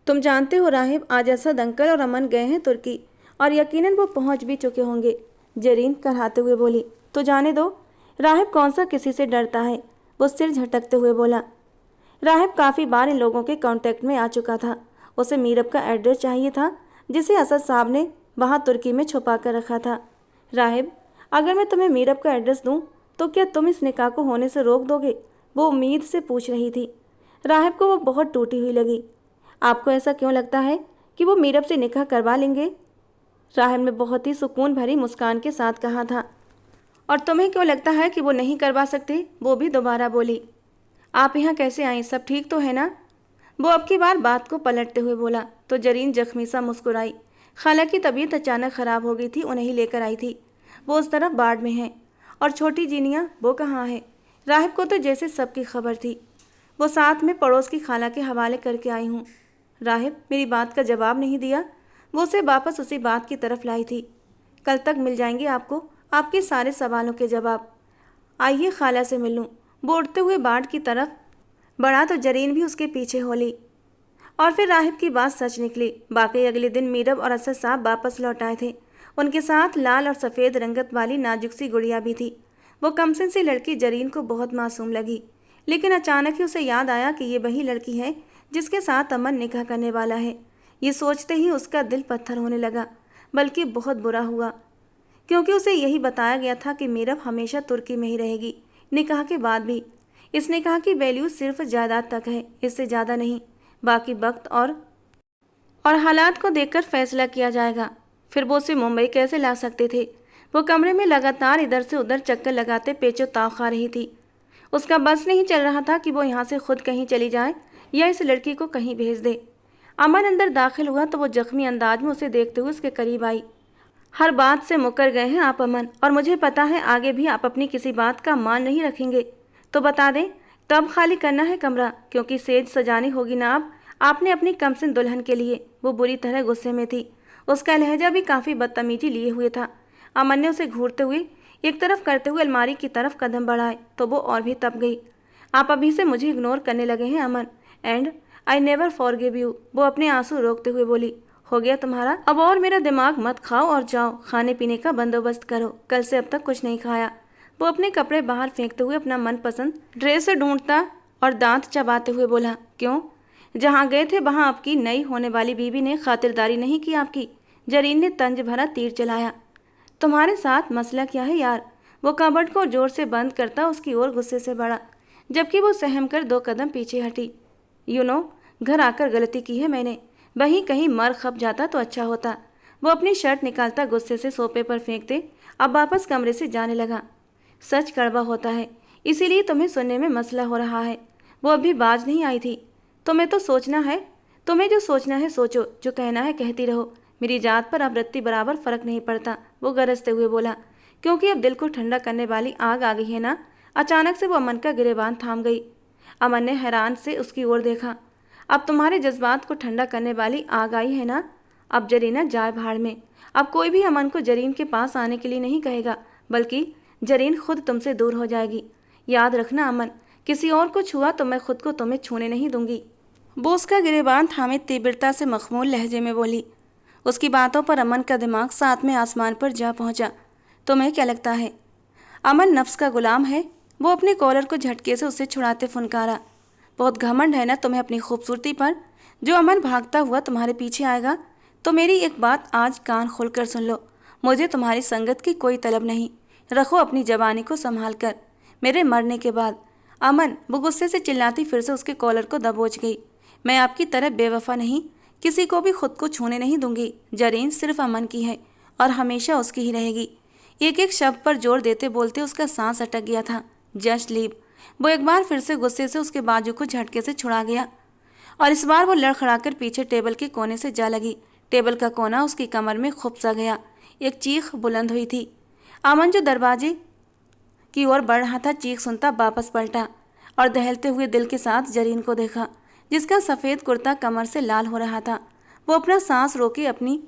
तुम जानते हो राहिब, आज असद अंकल और अमन गए हैं तुर्की, और यकीनन वो पहुंच भी चुके होंगे। जरीन कराते हुए बोली। तो जाने दो, राहिब कौन सा किसी से डरता है? वो सिर झटकते हुए बोला। राहिब काफ़ी बार इन लोगों के कांटेक्ट में आ चुका था उसे मीरब का एड्रेस चाहिए था जिसे असद साहब ने वहाँ तुर्की में छुपा कर रखा था। राहिब, अगर मैं तुम्हें मीरब का एड्रेस दूँ तो क्या तुम इस निकाह को होने से रोक दोगे? वो उम्मीद से पूछ रही थी। राहिब को वो बहुत टूटी हुई लगी। आपको ऐसा क्यों लगता है कि वो मीरब से निकाह करवा लेंगे? राहिब ने बहुत ही सुकून भरी मुस्कान के साथ कहा था। और तुम्हें क्यों लगता है कि वो नहीं करवा सकते? वो भी दोबारा बोली। आप यहाँ कैसे आई? सब ठीक तो है ना? वो अब की बार बात को पलटते हुए बोला तो जरीन जख्मी सा मुस्कुराई। खाला की तबीयत अचानक ख़राब हो गई थी, उन्हें ही लेकर आई थी। वो उस तरफ बाढ़ में हैं। और छोटी जीनिया वो कहाँ है? राहिब को तो जैसे सबकी खबर थी। वो साथ में पड़ोस की खाला के हवाले करके आई हूँ। राहिब मेरी बात का जवाब नहीं दिया। वो उसे वापस उसी बात की तरफ लाई थी। कल तक मिल जाएंगे आपको आपके सारे सवालों के जवाब। आइए खाला से मिल लूँ। वो उड़ते हुए बाढ़ की तरफ बढ़ा तो जरीन भी उसके पीछे हो ली। और फिर राहिब की बात सच निकली। बाकी अगले दिन मीरब और असद साहब वापस लौट आए थे। उनके साथ लाल और सफ़ेद रंगत वाली नाजुक सी गुड़िया भी थी। वो कमसिन सी लड़की जरीन को बहुत मासूम लगी, लेकिन अचानक ही उसे याद आया कि ये वही लड़की है जिसके साथ अमन निकाह करने वाला है। ये सोचते ही उसका दिल पत्थर होने लगा, बल्कि बहुत बुरा हुआ, क्योंकि उसे यही बताया गया था कि मीरब हमेशा तुर्की में ही रहेगी, निकाह के बाद भी। इस निकाह की वैल्यू सिर्फ जायदाद तक है, इससे ज़्यादा नहीं। बाकी वक्त और हालात को देखकर फैसला किया जाएगा। फिर वो उसे मुंबई कैसे ला सकते थे? वो कमरे में लगातार इधर से उधर चक्कर लगाते पेचो ताव खा रही थी। उसका बस नहीं चल रहा था कि वो यहाँ से खुद कहीं चली जाए या इस लड़की को कहीं भेज दे। अमन अंदर दाखिल हुआ तो वो जख्मी अंदाज में उसे देखते हुए उसके करीब आई। हर बात से मुकर गए हैं आप अमन, और मुझे पता है आगे भी आप अपनी किसी बात का मान नहीं रखेंगे। तो बता दें कब खाली करना है कमरा, क्योंकि सेज सजानी होगी ना अब आपने अपनी कमसिन दुल्हन के लिए। वो बुरी तरह गुस्से में थी। उसका लहजा भी काफ़ी बदतमीजी लिए हुए था। अमन ने उसे घूरते हुए एक तरफ करते हुए अलमारी की तरफ कदम बढ़ाए तो वो और भी तप गई। आप अभी से मुझे इग्नोर करने लगे हैं Aman, and I never forgive you. वो अपने आंसू रोकते हुए बोली। हो गया तुम्हारा? अब और मेरा दिमाग मत खाओ और जाओ खाने पीने का बंदोबस्त करो। कल से अब तक कुछ नहीं खाया। वो अपने कपड़े बाहर फेंकते हुए अपना मनपसंद ड्रेस ढूंढता और दांत चबाते हुए बोला। क्यों? जहाँ गए थे वहाँ आपकी नई होने वाली बीवी ने खातिरदारी नहीं की आपकी? जरीन ने तंज भरा तीर चलाया। तुम्हारे साथ मसला क्या है यार? वो कबर्ड को जोर से बंद करता उसकी ओर गुस्से से बढ़ा, जबकि वो सहम कर 2 कदम पीछे हटी। यू नो, घर आकर गलती की है मैंने, वहीं कहीं मर खप जाता तो अच्छा होता। वो अपनी शर्ट निकालता गुस्से से सोफे पर फेंकते अब वापस कमरे से जाने लगा। सच कड़वा होता है, इसीलिए तुम्हें सुनने में मसला हो रहा है। वो अभी बाज नहीं आई थी। तुम्हें तो सोचना है, तुम्हें जो सोचना है सोचो, जो कहना है कहती रहो। मेरी जात पर अब रत्ती बराबर फर्क नहीं पड़ता। वो गरजते हुए बोला, क्योंकि अब दिल को ठंडा करने वाली आग आ गई है ना। अचानक से वो अमन का गिरेबान थाम गई। अमन ने हैरान से उसकी ओर देखा। अब तुम्हारे जज्बात को ठंडा करने वाली आग आई है ना? अब जरीना जाए भाड़ में। अब कोई भी अमन को जरीन के पास आने के लिए नहीं कहेगा, बल्कि जरीन खुद तुमसे दूर हो जाएगी। याद रखना अमन, किसी और को छुआ तो मैं खुद को तुम्हें छूने नहीं दूंगी। वो उसका गिरेबान थामे तीव्रता से मखमूल लहजे में बोली। उसकी बातों पर अमन का दिमाग साथ में आसमान पर जा पहुंचा। तुम्हें क्या लगता है अमन नफ्स का गुलाम है? वो अपने कॉलर को झटके से उससे छुड़ाते फुनकारा। बहुत घमंड है ना तुम्हें अपनी खूबसूरती पर? जो अमन भागता हुआ तुम्हारे पीछे आएगा तो मेरी एक बात आज कान खोलकर सुन लो, मुझे तुम्हारी संगत की कोई तलब नहीं। रखो अपनी जवानी को संभाल कर। मेरे मरने के बाद। अमन, वो गुस्से से चिल्लाती फिर से उसके कॉलर को दबोच गई। मैं आपकी तरह बेवफा नहीं, किसी को भी खुद को छूने नहीं दूंगी। जरीन सिर्फ अमन की है और हमेशा उसकी ही रहेगी। एक एक शब्द पर जोर देते बोलते उसका सांस अटक गया था। Just leave. वो एक बार फिर से गुस्से से उसके बाजू को झटके से छुड़ा गया और इस बार वो लड़खड़ाकर पीछे टेबल के कोने से जा लगी। टेबल का कोना उसकी कमर में खुप सा गया। एक चीख बुलंद हुई थी। अमन जो दरवाजे की ओर बढ़ रहा था, चीख सुनता वापस पलटा और दहलते हुए दिल के साथ जरीन को देखा, जिसका सफ़ेद कुर्ता कमर से लाल हो रहा था। वो अपना सांस रोके अपनी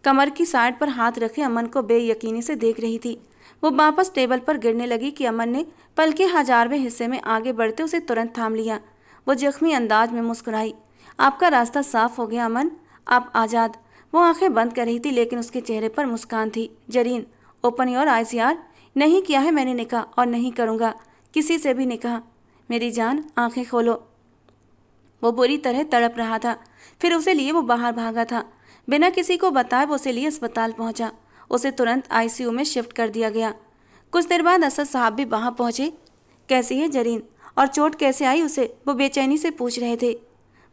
कमर की साइड पर हाथ रखे अमन को बेयकीनी से देख रही थी। वो वापस टेबल पर गिरने लगी कि अमन ने पल के 1000वें हिस्से में आगे बढ़ते उसे तुरंत थाम लिया। वो जख्मी अंदाज में मुस्कुराई। आपका रास्ता साफ हो गया अमन, आप आज़ाद। वो आंखें बंद कर रही थी, लेकिन उसके चेहरे पर मुस्कान थी। जरीन, ओपन योर आइज यार। नहीं किया है मैंने निकाह और नहीं करूँगा किसी से भी निकाह। मेरी जान, आंखें खोलो। वो बुरी तरह तड़प रहा था। फिर उसे लिए वो बाहर भागा था। बिना किसी को बताए वो उसे लिए अस्पताल पहुंचा। उसे तुरंत आईसीयू में शिफ्ट कर दिया गया। कुछ देर बाद असद साहब भी वहां पहुंचे। कैसी है जरीन और चोट कैसे आई उसे, वो बेचैनी से पूछ रहे थे।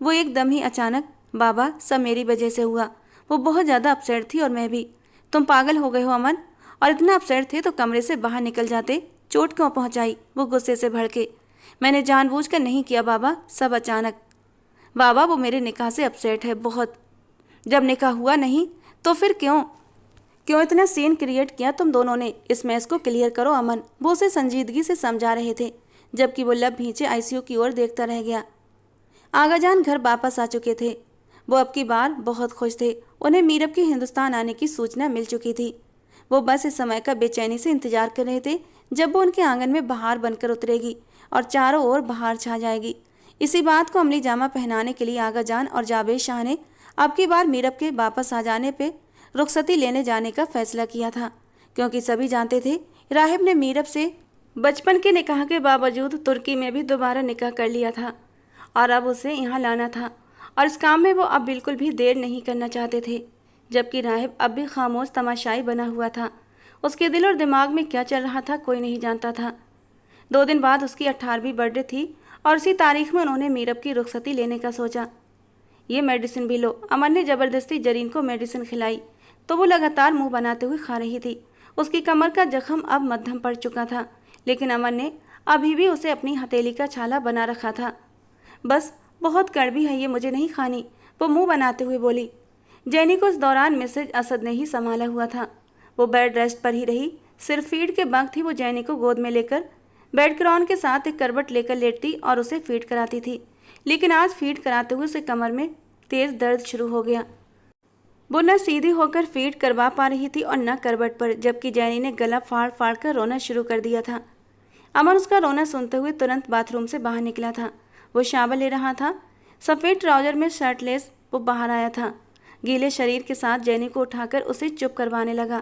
वो एकदम ही अचानक, बाबा सब मेरी वजह से हुआ। वो बहुत ज़्यादा अपसेट थी और मैं भी। तुम पागल हो गए हो अमन, और इतना अपसेट थे तो कमरे से बाहर निकल जाते, चोट क्यों पहुंचाई? वो गुस्से से भड़के। मैंने जानबूझकर नहीं किया बाबा, सब अचानक। बाबा वो मेरे निकाह से अपसेट है बहुत। जब निकाह हुआ नहीं तो फिर क्यों क्यों इतना सीन क्रिएट किया तुम दोनों ने? इस मैच को क्लियर करो अमन, वो उसे संजीदगी से समझा रहे थे, जबकि वो लब भींचे आईसीयू की ओर देखता रह गया। आगाजान घर वापस आ चुके थे। वो अब की बार बहुत खुश थे। उन्हें मीरब के हिंदुस्तान आने की सूचना मिल चुकी थी। वो बस इस समय का बेचैनी से इंतजार कर रहे थे जब वो उनके आंगन में बहार बनकर उतरेगी और चारों ओर बहार छा जाएगी। इसी बात को अमली जामा पहनाने के लिए आगाजान और जावेद शाह ने अब की बार मीरब के वापस आ जाने पे रुखसती लेने जाने का फैसला किया था, क्योंकि सभी जानते थे राहिब ने मीरब से बचपन के निकाह के बावजूद तुर्की में भी दोबारा निकाह कर लिया था और अब उसे यहाँ लाना था, और इस काम में वो अब बिल्कुल भी देर नहीं करना चाहते थे। जबकि राहिब अब भी खामोश तमाशाई बना हुआ था। उसके दिल और दिमाग में क्या चल रहा था कोई नहीं जानता था। 2 दिन बाद उसकी 18वीं बर्थडे थी और उसी तारीख में उन्होंने मीरब की रुखसती लेने का सोचा। ये मेडिसिन भी लो। अमन ने ज़बरदस्ती जरीन को मेडिसिन खिलाई तो वो लगातार मुंह बनाते हुए खा रही थी। उसकी कमर का जख्म अब मध्यम पड़ चुका था, लेकिन अमन ने अभी भी उसे अपनी हथेली का छाला बना रखा था। बस बहुत कड़वी है ये, मुझे नहीं खानी, वो मुंह बनाते हुए बोली। जैनी को इस दौरान मिसेज असद ने ही संभाला हुआ था। वो बेड रेस्ट पर ही रही। सिर्फ फीड के वक्त ही वो जैनी को गोद में लेकर बेड क्रॉन के साथ एक करवट लेकर लेटती और उसे फीड कराती थी, लेकिन आज फीड कराते हुए उसे कमर में तेज दर्द शुरू हो गया। वो न सीधी होकर फीड करवा पा रही थी और न करवट पर, जबकि जैनी ने गला फाड़ फाड़ कर रोना शुरू कर दिया था। अमन उसका रोना सुनते हुए तुरंत बाथरूम से बाहर निकला था। वो शावर ले रहा था। सफ़ेद ट्राउजर में शर्टलेस वो बाहर आया था। गीले शरीर के साथ जैनी को उठाकर उसे चुप करवाने लगा।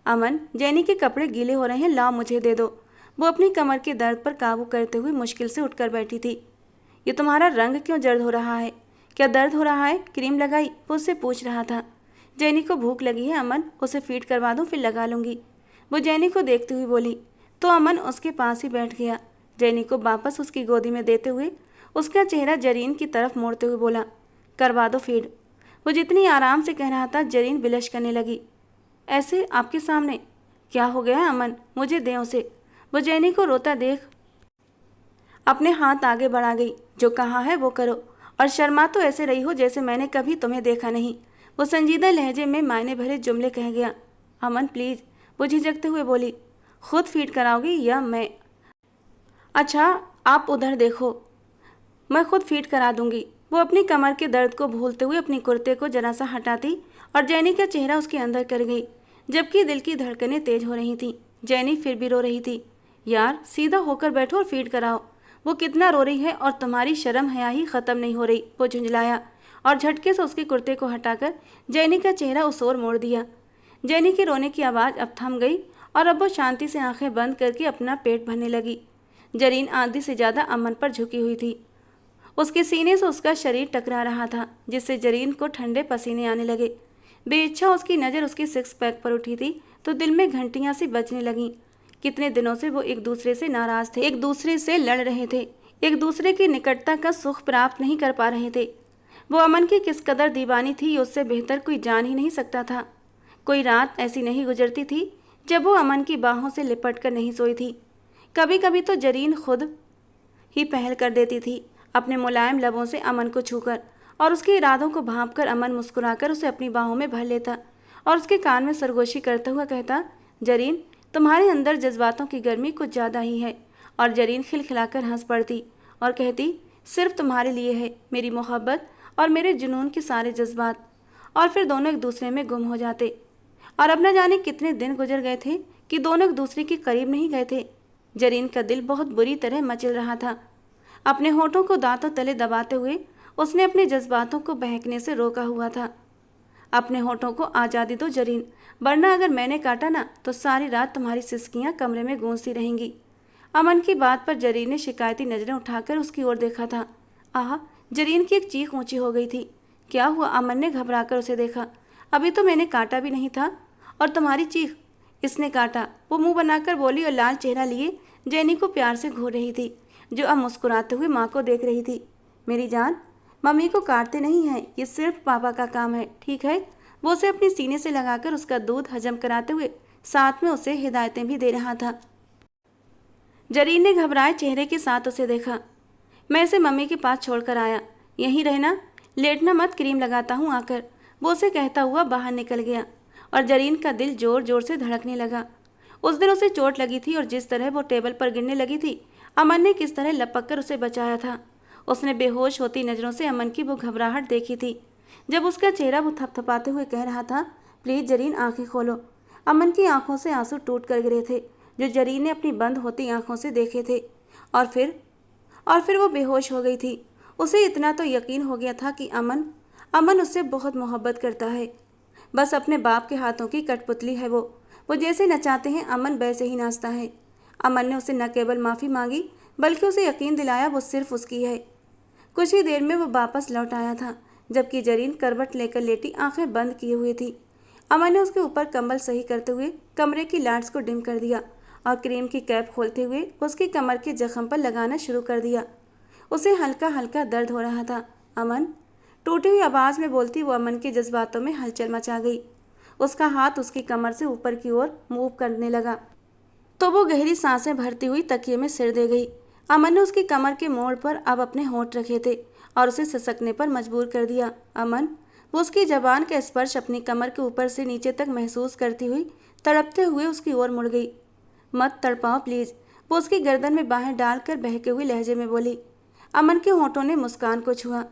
अमन, जैनी के कपड़े गीले हो रहे हैं, लाओ मुझे दे दो। वो अपनी कमर के दर्द पर काबू करते हुए मुश्किल से उठकर बैठी थी। ये तुम्हारा रंग क्यों जर्द हो रहा है? क्या दर्द हो रहा है? क्रीम लगाई? वो उससे पूछ रहा था। जैनी को भूख लगी है अमन, उसे फीड करवा दूँ फिर लगा लूँगी, वो जैनी को देखती हुई बोली। तो अमन उसके पास ही बैठ गया। जैनी को वापस उसकी गोदी में देते हुए उसका चेहरा जरीन की तरफ मोड़ते हुए बोला, करवा दो फीड। वो जितनी आराम से कह रहा था, जरीन बिलश करने लगी। ऐसे आपके सामने? क्या हो गया अमन, मुझे दें उसे। वो जैनी को रोता देख अपने हाथ आगे बढ़ा गई। जो कहा है वो करो, और शर्मा तो ऐसे रही हो जैसे मैंने कभी तुम्हें देखा नहीं। वो संजीदा लहजे में मायने भरे जुमले कह गया। अमन प्लीज़, वो झिझकते हुए बोली। खुद फीड कराओगी या मैं? अच्छा आप उधर देखो, मैं खुद फीड करा दूंगी। वो अपनी कमर के दर्द को भूलते हुए अपनी कुर्ते को जरा सा हटाती और जैनी का चेहरा उसके अंदर कर गई, जबकि दिल की धड़कनें तेज हो रही थीं। जैनी फिर भी रो रही थी। यार सीधा होकर बैठो और फीड कराओ। वो कितना रो रही है और तुम्हारी शर्म हया ही ख़त्म नहीं हो रही। वो झुंझलाया और झटके से उसके कुर्ते को हटाकर जैनी का चेहरा उस ओर मोड़ दिया। जैनी के रोने की आवाज़ अब थम गई और अब वो शांति से आंखें बंद करके अपना पेट भरने लगी। जरीन आधी से ज़्यादा अमन पर झुकी हुई थी। उसके सीने से उसका शरीर टकरा रहा था, जिससे जरीन को ठंडे पसीने आने लगे। बेइच्छा उसकी नज़र उसके सिक्स पैक पर उठी थी तो दिल में घंटियां सी बजने लगीं। कितने दिनों से वो एक दूसरे से नाराज़ थे, एक दूसरे से लड़ रहे थे, एक दूसरे की निकटता का सुख प्राप्त नहीं कर पा रहे थे। वो अमन की किस कदर दीवानी थी ये उससे बेहतर कोई जान ही नहीं सकता था। कोई रात ऐसी नहीं गुजरती थी जब वो अमन की बाहों से लिपट कर नहीं सोई थी। कभी कभी तो जरीन खुद ही पहल कर देती थी अपने मुलायम लबों से अमन को छूकर, और उसके इरादों को भांपकर अमन मुस्कुराकर उसे अपनी बाहों में भर लेता और उसके कान में सरगोशी करता हुआ कहता, जरीन तुम्हारे अंदर जज्बातों की गर्मी कुछ ज़्यादा ही है। और जरीन खिलखिलाकर हंस पड़ती और कहती, सिर्फ तुम्हारे लिए है मेरी मोहब्बत और मेरे जुनून के सारे जज्बात। और फिर दोनों एक दूसरे में गुम हो जाते। और अब न जाने कितने दिन गुजर गए थे कि दोनों एक दूसरे के करीब नहीं गए थे। जरीन का दिल बहुत बुरी तरह मचल रहा था। अपने होठों को दांतों तले दबाते हुए उसने अपने जज्बातों को बहकने से रोका हुआ था। अपने होठों को आज़ादी दो जरीन, वरना अगर मैंने काटा ना तो सारी रात तुम्हारी सिसकियां कमरे में गूंजती रहेंगी। अमन की बात पर जरीन ने शिकायती नज़रें उठाकर उसकी ओर देखा था। आह, जरीन की एक चीख ऊंची हो गई थी। क्या हुआ? अमन ने घबराकर उसे देखा। अभी तो मैंने काटा भी नहीं था और तुम्हारी चीख? इसने काटा, वो मुंह बनाकर बोली और लाल चेहरा लिए जेनी को प्यार से घूर रही थी, जो अब मुस्कुराते हुए माँ को देख रही थी। मेरी जान, मम्मी को काटते नहीं हैं, ये सिर्फ पापा का काम है, ठीक है? वो उसे अपने सीने से लगाकर उसका दूध हजम कराते हुए साथ में उसे हिदायतें भी दे रहा था। जरीन ने घबराए चेहरे के साथ उसे देखा। मैं इसे मम्मी के पास छोड़कर आया, यहीं रहना, लेटना मत, क्रीम लगाता हूँ आकर, वो उसे कहता हुआ बाहर निकल गया। और जरीन का दिल जोर जोर से धड़कने लगा। उस दिन उसे चोट लगी थी और जिस तरह वो टेबल पर गिरने लगी थी, अमन ने किस तरह लपक कर उसे बचाया था। उसने बेहोश होती नज़रों से अमन की वो घबराहट देखी थी जब उसका चेहरा वो थपथपाते हुए कह रहा था, प्लीज़ जरीन आंखें खोलो। अमन की आंखों से आंसू टूट कर गिरे थे, जो जरीन ने अपनी बंद होती आंखों से देखे थे। और फिर वो बेहोश हो गई थी। उसे इतना तो यकीन हो गया था कि अमन उससे बहुत मोहब्बत करता है। बस अपने बाप के हाथों की कठपुतली है वो जैसे नचाते हैं अमन वैसे ही नाचता है। अमन ने उसे न केवल माफ़ी मांगी बल्कि उसे यकीन दिलाया वो सिर्फ उसकी है। कुछ ही देर में वो वापस लौट आया था, जबकि जरीन करवट लेकर लेटी आंखें बंद किए हुए थी। अमन ने उसके ऊपर कंबल सही करते हुए कमरे की लाइट्स को डिम कर दिया और क्रीम की कैप खोलते हुए उसकी कमर के जख्म पर लगाना शुरू कर दिया। उसे हल्का हल्का दर्द हो रहा था। अमन, टूटी हुई आवाज़ में बोलती वो अमन के जज्बातों में हलचल मचा गई। उसका हाथ उसकी कमर से ऊपर की ओर मूव करने लगा तो वो गहरी सांसें भरती हुई तकिए में सिर दे गई। अमन ने उसकी कमर के मोड़ पर अब अपने होंठ रखे थे और उसे सिसकने पर मजबूर कर दिया। अमन, वो उसकी जबान का स्पर्श अपनी कमर के ऊपर से नीचे तक महसूस करती हुई तड़पते हुए उसकी ओर मुड़ गई। मत तड़पाओ प्लीज़, वो उसकी गर्दन में बाहें डालकर बहके हुए लहजे में बोली। अमन के होंठों ने मुस्कान को छुआ।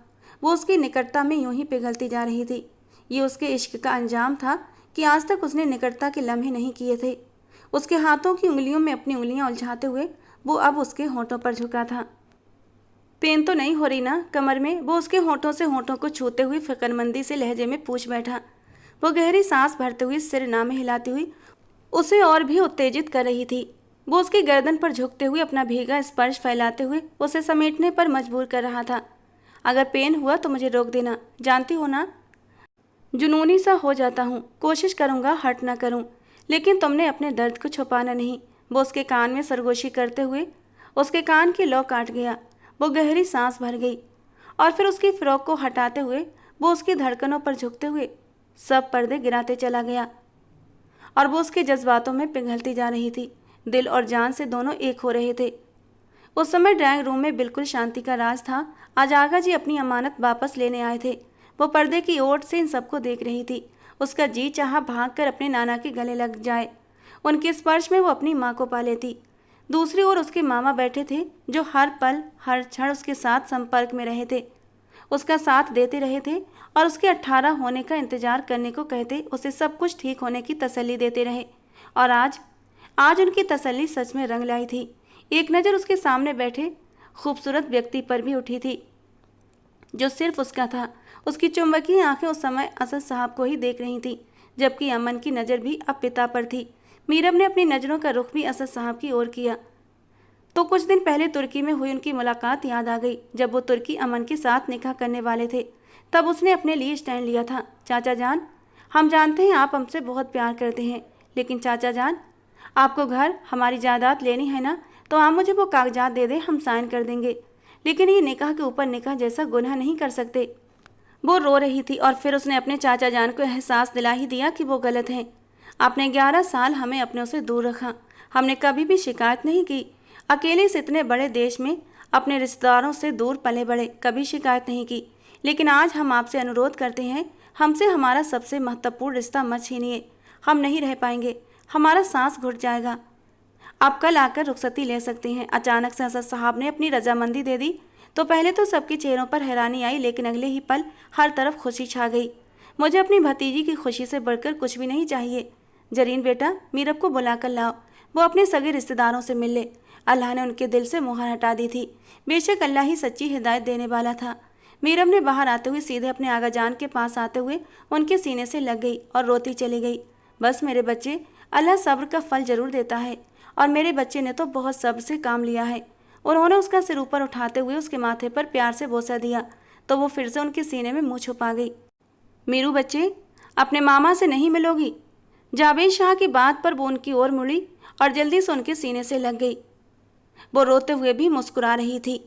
वो उसकी निकटता में यूं ही पिघलती जा रही थी। ये उसके इश्क का अंजाम था कि आज तक उसने निकटता के लम्हे नहीं किए थे। उसके हाथों की उंगलियों में अपनी उंगलियां उलझाते हुए वो अब उसके होंठों पर झुका था। पेन तो नहीं हो रही ना कमर में? वो उसके होंठों से होंठों को छूते हुए फिक्रमंदी से लहजे में पूछ बैठा। वो गहरी सांस भरते हुए सिर नामे हिलाती हुई उसे और भी उत्तेजित कर रही थी। वो उसकी गर्दन पर झुकते हुए अपना भीगा स्पर्श फैलाते हुए उसे समेटने पर मजबूर कर रहा था। अगर पेन हुआ तो मुझे रोक देना, जानती हो ना, जुनूनी सा हो जाता हूँ, कोशिश करूँगा हर्ट ना करूँ, लेकिन तुमने अपने दर्द को छुपाना नहीं। वो उसके कान में सरगोशी करते हुए उसके कान की लौ काट गया। वो गहरी सांस भर गई और फिर उसकी फ्रॉक को हटाते हुए वो उसकी धड़कनों पर झुकते हुए सब पर्दे गिराते चला गया और वो उसके जज्बातों में पिघलती जा रही थी। दिल और जान से दोनों एक हो रहे थे। उस समय ड्राइंग रूम में बिल्कुल शांति का राज था। आज आगा जी अपनी अमानत वापस लेने आए थे। वो पर्दे की ओर से इन सबको देख रही थी। उसका जी चाहा भागकर अपने नाना के गले लग जाए, उनके स्पर्श में वो अपनी माँ को पा लेती। दूसरी ओर उसके मामा बैठे थे, जो हर पल हर क्षण उसके साथ संपर्क में रहे थे, उसका साथ देते रहे थे और उसके 18 होने का इंतजार करने को कहते उसे सब कुछ ठीक होने की तसल्ली देते रहे। और आज उनकी तसल्ली सच में रंग लाई थी। एक नज़र उसके सामने बैठे खूबसूरत व्यक्ति पर भी उठी थी, जो सिर्फ उसका था। उसकी चुंबकीय आंखें उस समय असद साहब को ही देख रही थीं, जबकि अमन की नज़र भी अब पिता पर थी। मीरब ने अपनी नज़रों का रुख भी असद साहब की ओर किया तो कुछ दिन पहले तुर्की में हुई उनकी मुलाकात याद आ गई, जब वो तुर्की अमन के साथ निकाह करने वाले थे। तब उसने अपने लिए स्टैंड लिया था। चाचा जान, हम जानते हैं आप हमसे बहुत प्यार करते हैं, लेकिन चाचा जान, आपको घर, हमारी जायदाद लेनी है ना, तो आप मुझे वो कागजात दे दें, हम साइन कर देंगे, लेकिन ये निकाह के ऊपर निकाह जैसा गुनाह नहीं कर सकते। वो रो रही थी और फिर उसने अपने चाचा जान को एहसास दिला ही दिया कि वो गलत हैं। आपने 11 साल हमें अपनों से दूर रखा, हमने कभी भी शिकायत नहीं की। अकेले इस इतने बड़े देश में अपने रिश्तेदारों से दूर पले बड़े, कभी शिकायत नहीं की। लेकिन आज हम आपसे अनुरोध करते हैं, हमसे हमारा सबसे महत्वपूर्ण रिश्ता मत छीनिए। हम नहीं रह पाएंगे, हमारा सांस घुट जाएगा। आप कल आकर रुखसती ले सकते हैं। अचानक से असद साहब ने अपनी रजामंदी दे दी तो पहले तो सबके चेहरों पर हैरानी आई, लेकिन अगले ही पल हर तरफ खुशी छा गई। मुझे अपनी भतीजी की खुशी से बढ़कर कुछ भी नहीं चाहिए। जरीन बेटा, मीरब को बुलाकर लाओ, वो अपने सगे रिश्तेदारों से मिल ले। अल्लाह ने उनके दिल से मोहर हटा दी थी। बेशक अल्लाह ही सच्ची हिदायत देने वाला था। मीरब ने बाहर आते हुए सीधे अपने आगा जान के पास आते हुए उनके सीने से लग गई और रोती चली गई। बस मेरे बच्चे, अल्लाह सब्र का फल जरूर देता है, और मेरे बच्चे ने तो बहुत सब्र से काम लिया है। उन्होंने उसका सिर ऊपर उठाते हुए उसके माथे पर प्यार से बोसा दिया। तो वो फिर से उनके सीने में मुँह छुपा गई। मीरू बच्चे, अपने मामा से नहीं मिलोगी? जावेद शाह की बात पर वो उनकी ओर मुड़ी और जल्दी से उनके सीने से लग गई। वो रोते हुए भी मुस्कुरा रही थी।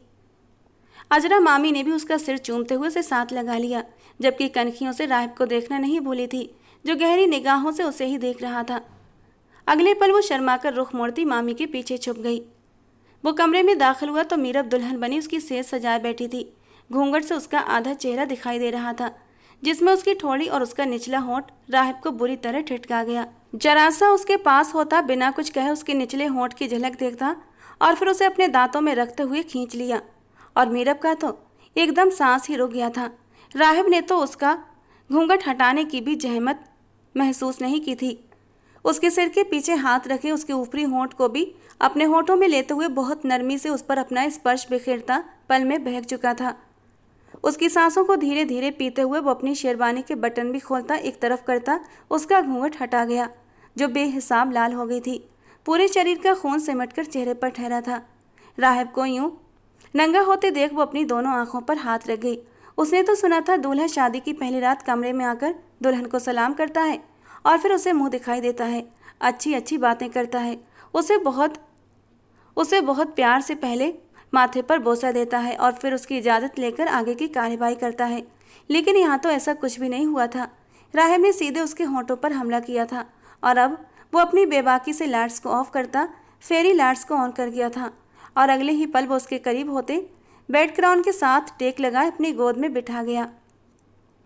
अजरा मामी ने भी उसका सिर चूमते हुए उसे साथ लगा लिया, जबकि कनखियों से राहिब को देखना नहीं भूली थी, जो गहरी निगाहों से उसे ही देख रहा था। अगले पल वो शर्माकर रुख मोड़ती मामी के पीछे छुप गई। वो कमरे में दाखिल हुआ तो मीरब दुल्हन बनी उसकी सेज सजाए बैठी थी। घूंघट से उसका आधा चेहरा दिखाई दे रहा था, जिसमें उसकी ठोड़ी और उसका निचला होंठ राहिब को बुरी तरह ठिठका गया। जरा सा उसके पास होता, बिना कुछ कहे उसके निचले होंठ की झलक देखता और फिर उसे अपने दांतों में रखते हुए खींच लिया। और मीरब का तो एकदम सांस ही रुक गया था। राहिब ने तो उसका घूंघट हटाने की भी जहमत महसूस नहीं की थी। उसके सिर के पीछे हाथ रखे उसके ऊपरी होंठ को भी अपने होठों में लेते हुए बहुत नरमी से उस पर अपना स्पर्श बिखेरता पल में बहक चुका था। उसकी सांसों को धीरे धीरे पीते हुए वो अपनी शेरवानी के बटन भी खोलता, एक तरफ करता। उसका घूंघट हटा गया, जो बेहिसाब लाल हो गई थी। पूरे शरीर का खून सिमटकर चेहरे पर ठहरा था। राहिब को यूं नंगा होते देख वो अपनी दोनों आंखों पर हाथ रख गई। उसने तो सुना था दूल्हा शादी की पहली रात कमरे में आकर दुल्हन को सलाम करता है और फिर उसे मुंह दिखाई देता है, अच्छी अच्छी बातें करता है, उसे बहुत प्यार से पहले माथे पर बोसा देता है और फिर उसकी इजाज़त लेकर आगे की कार्यवाही करता है। लेकिन यहाँ तो ऐसा कुछ भी नहीं हुआ था। राहिब ने सीधे उसके होंठों पर हमला किया था और अब वो अपनी बेबाकी से लाइट्स को ऑफ करता फेरी लाइट्स को ऑन कर गया था और अगले ही पल वो उसके करीब होते बेड क्राउन के साथ टेक लगाए अपनी गोद में बिठा गया।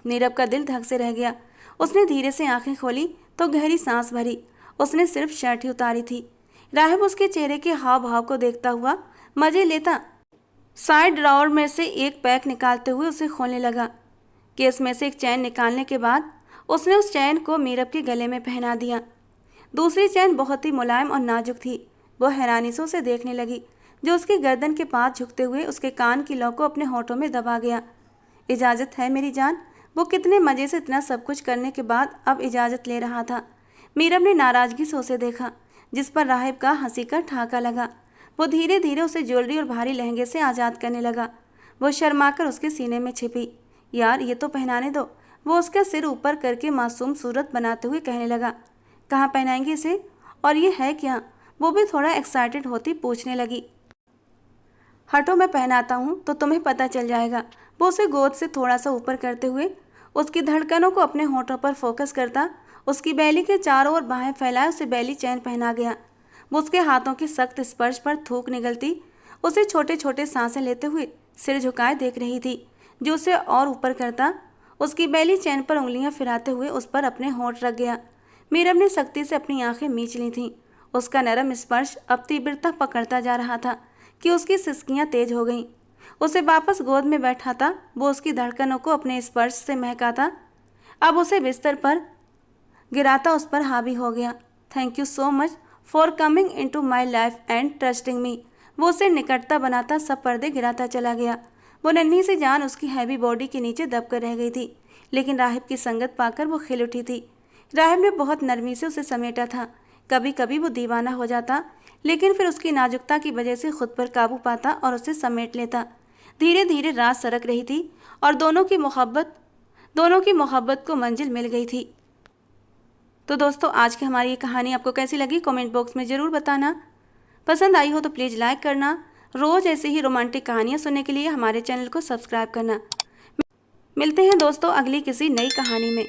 नीरब का दिल धक से रह गया। उसने धीरे से आंखें खोली तो गहरी सांस भरी। उसने सिर्फ शर्ट ही उतारी थी। राहिब उसके चेहरे के हाव भाव को देखता हुआ मजे लेता साइड ड्रॉअर में से एक पैक निकालते हुए उसे खोलने लगा। केस में से एक चैन निकालने के बाद उसने उस चैन को मीरब के गले में पहना दिया। दूसरी चैन बहुत ही मुलायम और नाजुक थी। वो हैरानी से उसे देखने लगी, जो उसकी गर्दन के पास झुकते हुए उसके कान की लौ को अपने होठों में दबा गया। इजाज़त है मेरी जान। वो कितने मज़े से इतना सब कुछ करने के बाद अब इजाज़त ले रहा था। मीरब ने नाराज़गी से उसे देखा, जिस पर राहिब का हंसी का ठहाका लगा। वो धीरे धीरे उसे ज्वेलरी और भारी लहंगे से आज़ाद करने लगा। वो शर्माकर उसके सीने में छिपी। यार ये तो पहनाने दो। वो उसका सिर ऊपर करके मासूम सूरत बनाते हुए कहने लगा, कहाँ पहनाएंगे इसे, और ये है क्या? वो भी थोड़ा एक्साइटेड होती पूछने लगी। हटो, मैं पहनाता हूँ तो तुम्हें पता चल जाएगा। वो उसे गोद से थोड़ा सा ऊपर करते हुए उसकी धड़कनों को अपने होठों पर फोकस करता उसकी बैली के चारों ओर बाहें फैलाए उसे बैली चैन पहना गया। वो उसके हाथों के सख्त स्पर्श पर थूक निगलती उसे छोटे छोटे सांसें लेते हुए सिर झुकाए देख रही थी, जो उसे और ऊपर करता उसकी बैली चैन पर उंगलियां फिराते हुए उस पर अपने होंठ रख गया। मीरब ने सख्ती से अपनी आंखें मींच ली थीं। उसका नरम स्पर्श अब तीव्रता पकड़ता जा रहा था कि उसकी सिसकियां तेज हो गईं। उसे वापस गोद में बैठाता वो उसकी धड़कनों को अपने स्पर्श से महकाता। अब उसे बिस्तर पर गिराता उस पर हावी हो गया। Thank you so much for coming into my life and trusting मी। वो उसे निकटता बनाता सब पर्दे गिराता चला गया। वो नन्ही सी जान उसकी हैवी बॉडी के नीचे दबकर रह गई थी, लेकिन राहिब की संगत पाकर वो खिल उठी थी। राहिब ने बहुत नरमी से उसे समेटा था। कभी कभी वो दीवाना हो जाता, लेकिन फिर उसकी नाजुकता की वजह से खुद पर काबू पाता और उसे समेट लेता। धीरे धीरे रात सरक रही थी और दोनों की मोहब्बत को मंजिल मिल गई थी। तो दोस्तों, आज की हमारी ये कहानी आपको कैसी लगी कमेंट बॉक्स में ज़रूर बताना। पसंद आई हो तो प्लीज़ लाइक करना। रोज़ ऐसे ही रोमांटिक कहानियाँ सुनने के लिए हमारे चैनल को सब्सक्राइब करना। मिलते हैं दोस्तों अगली किसी नई कहानी में।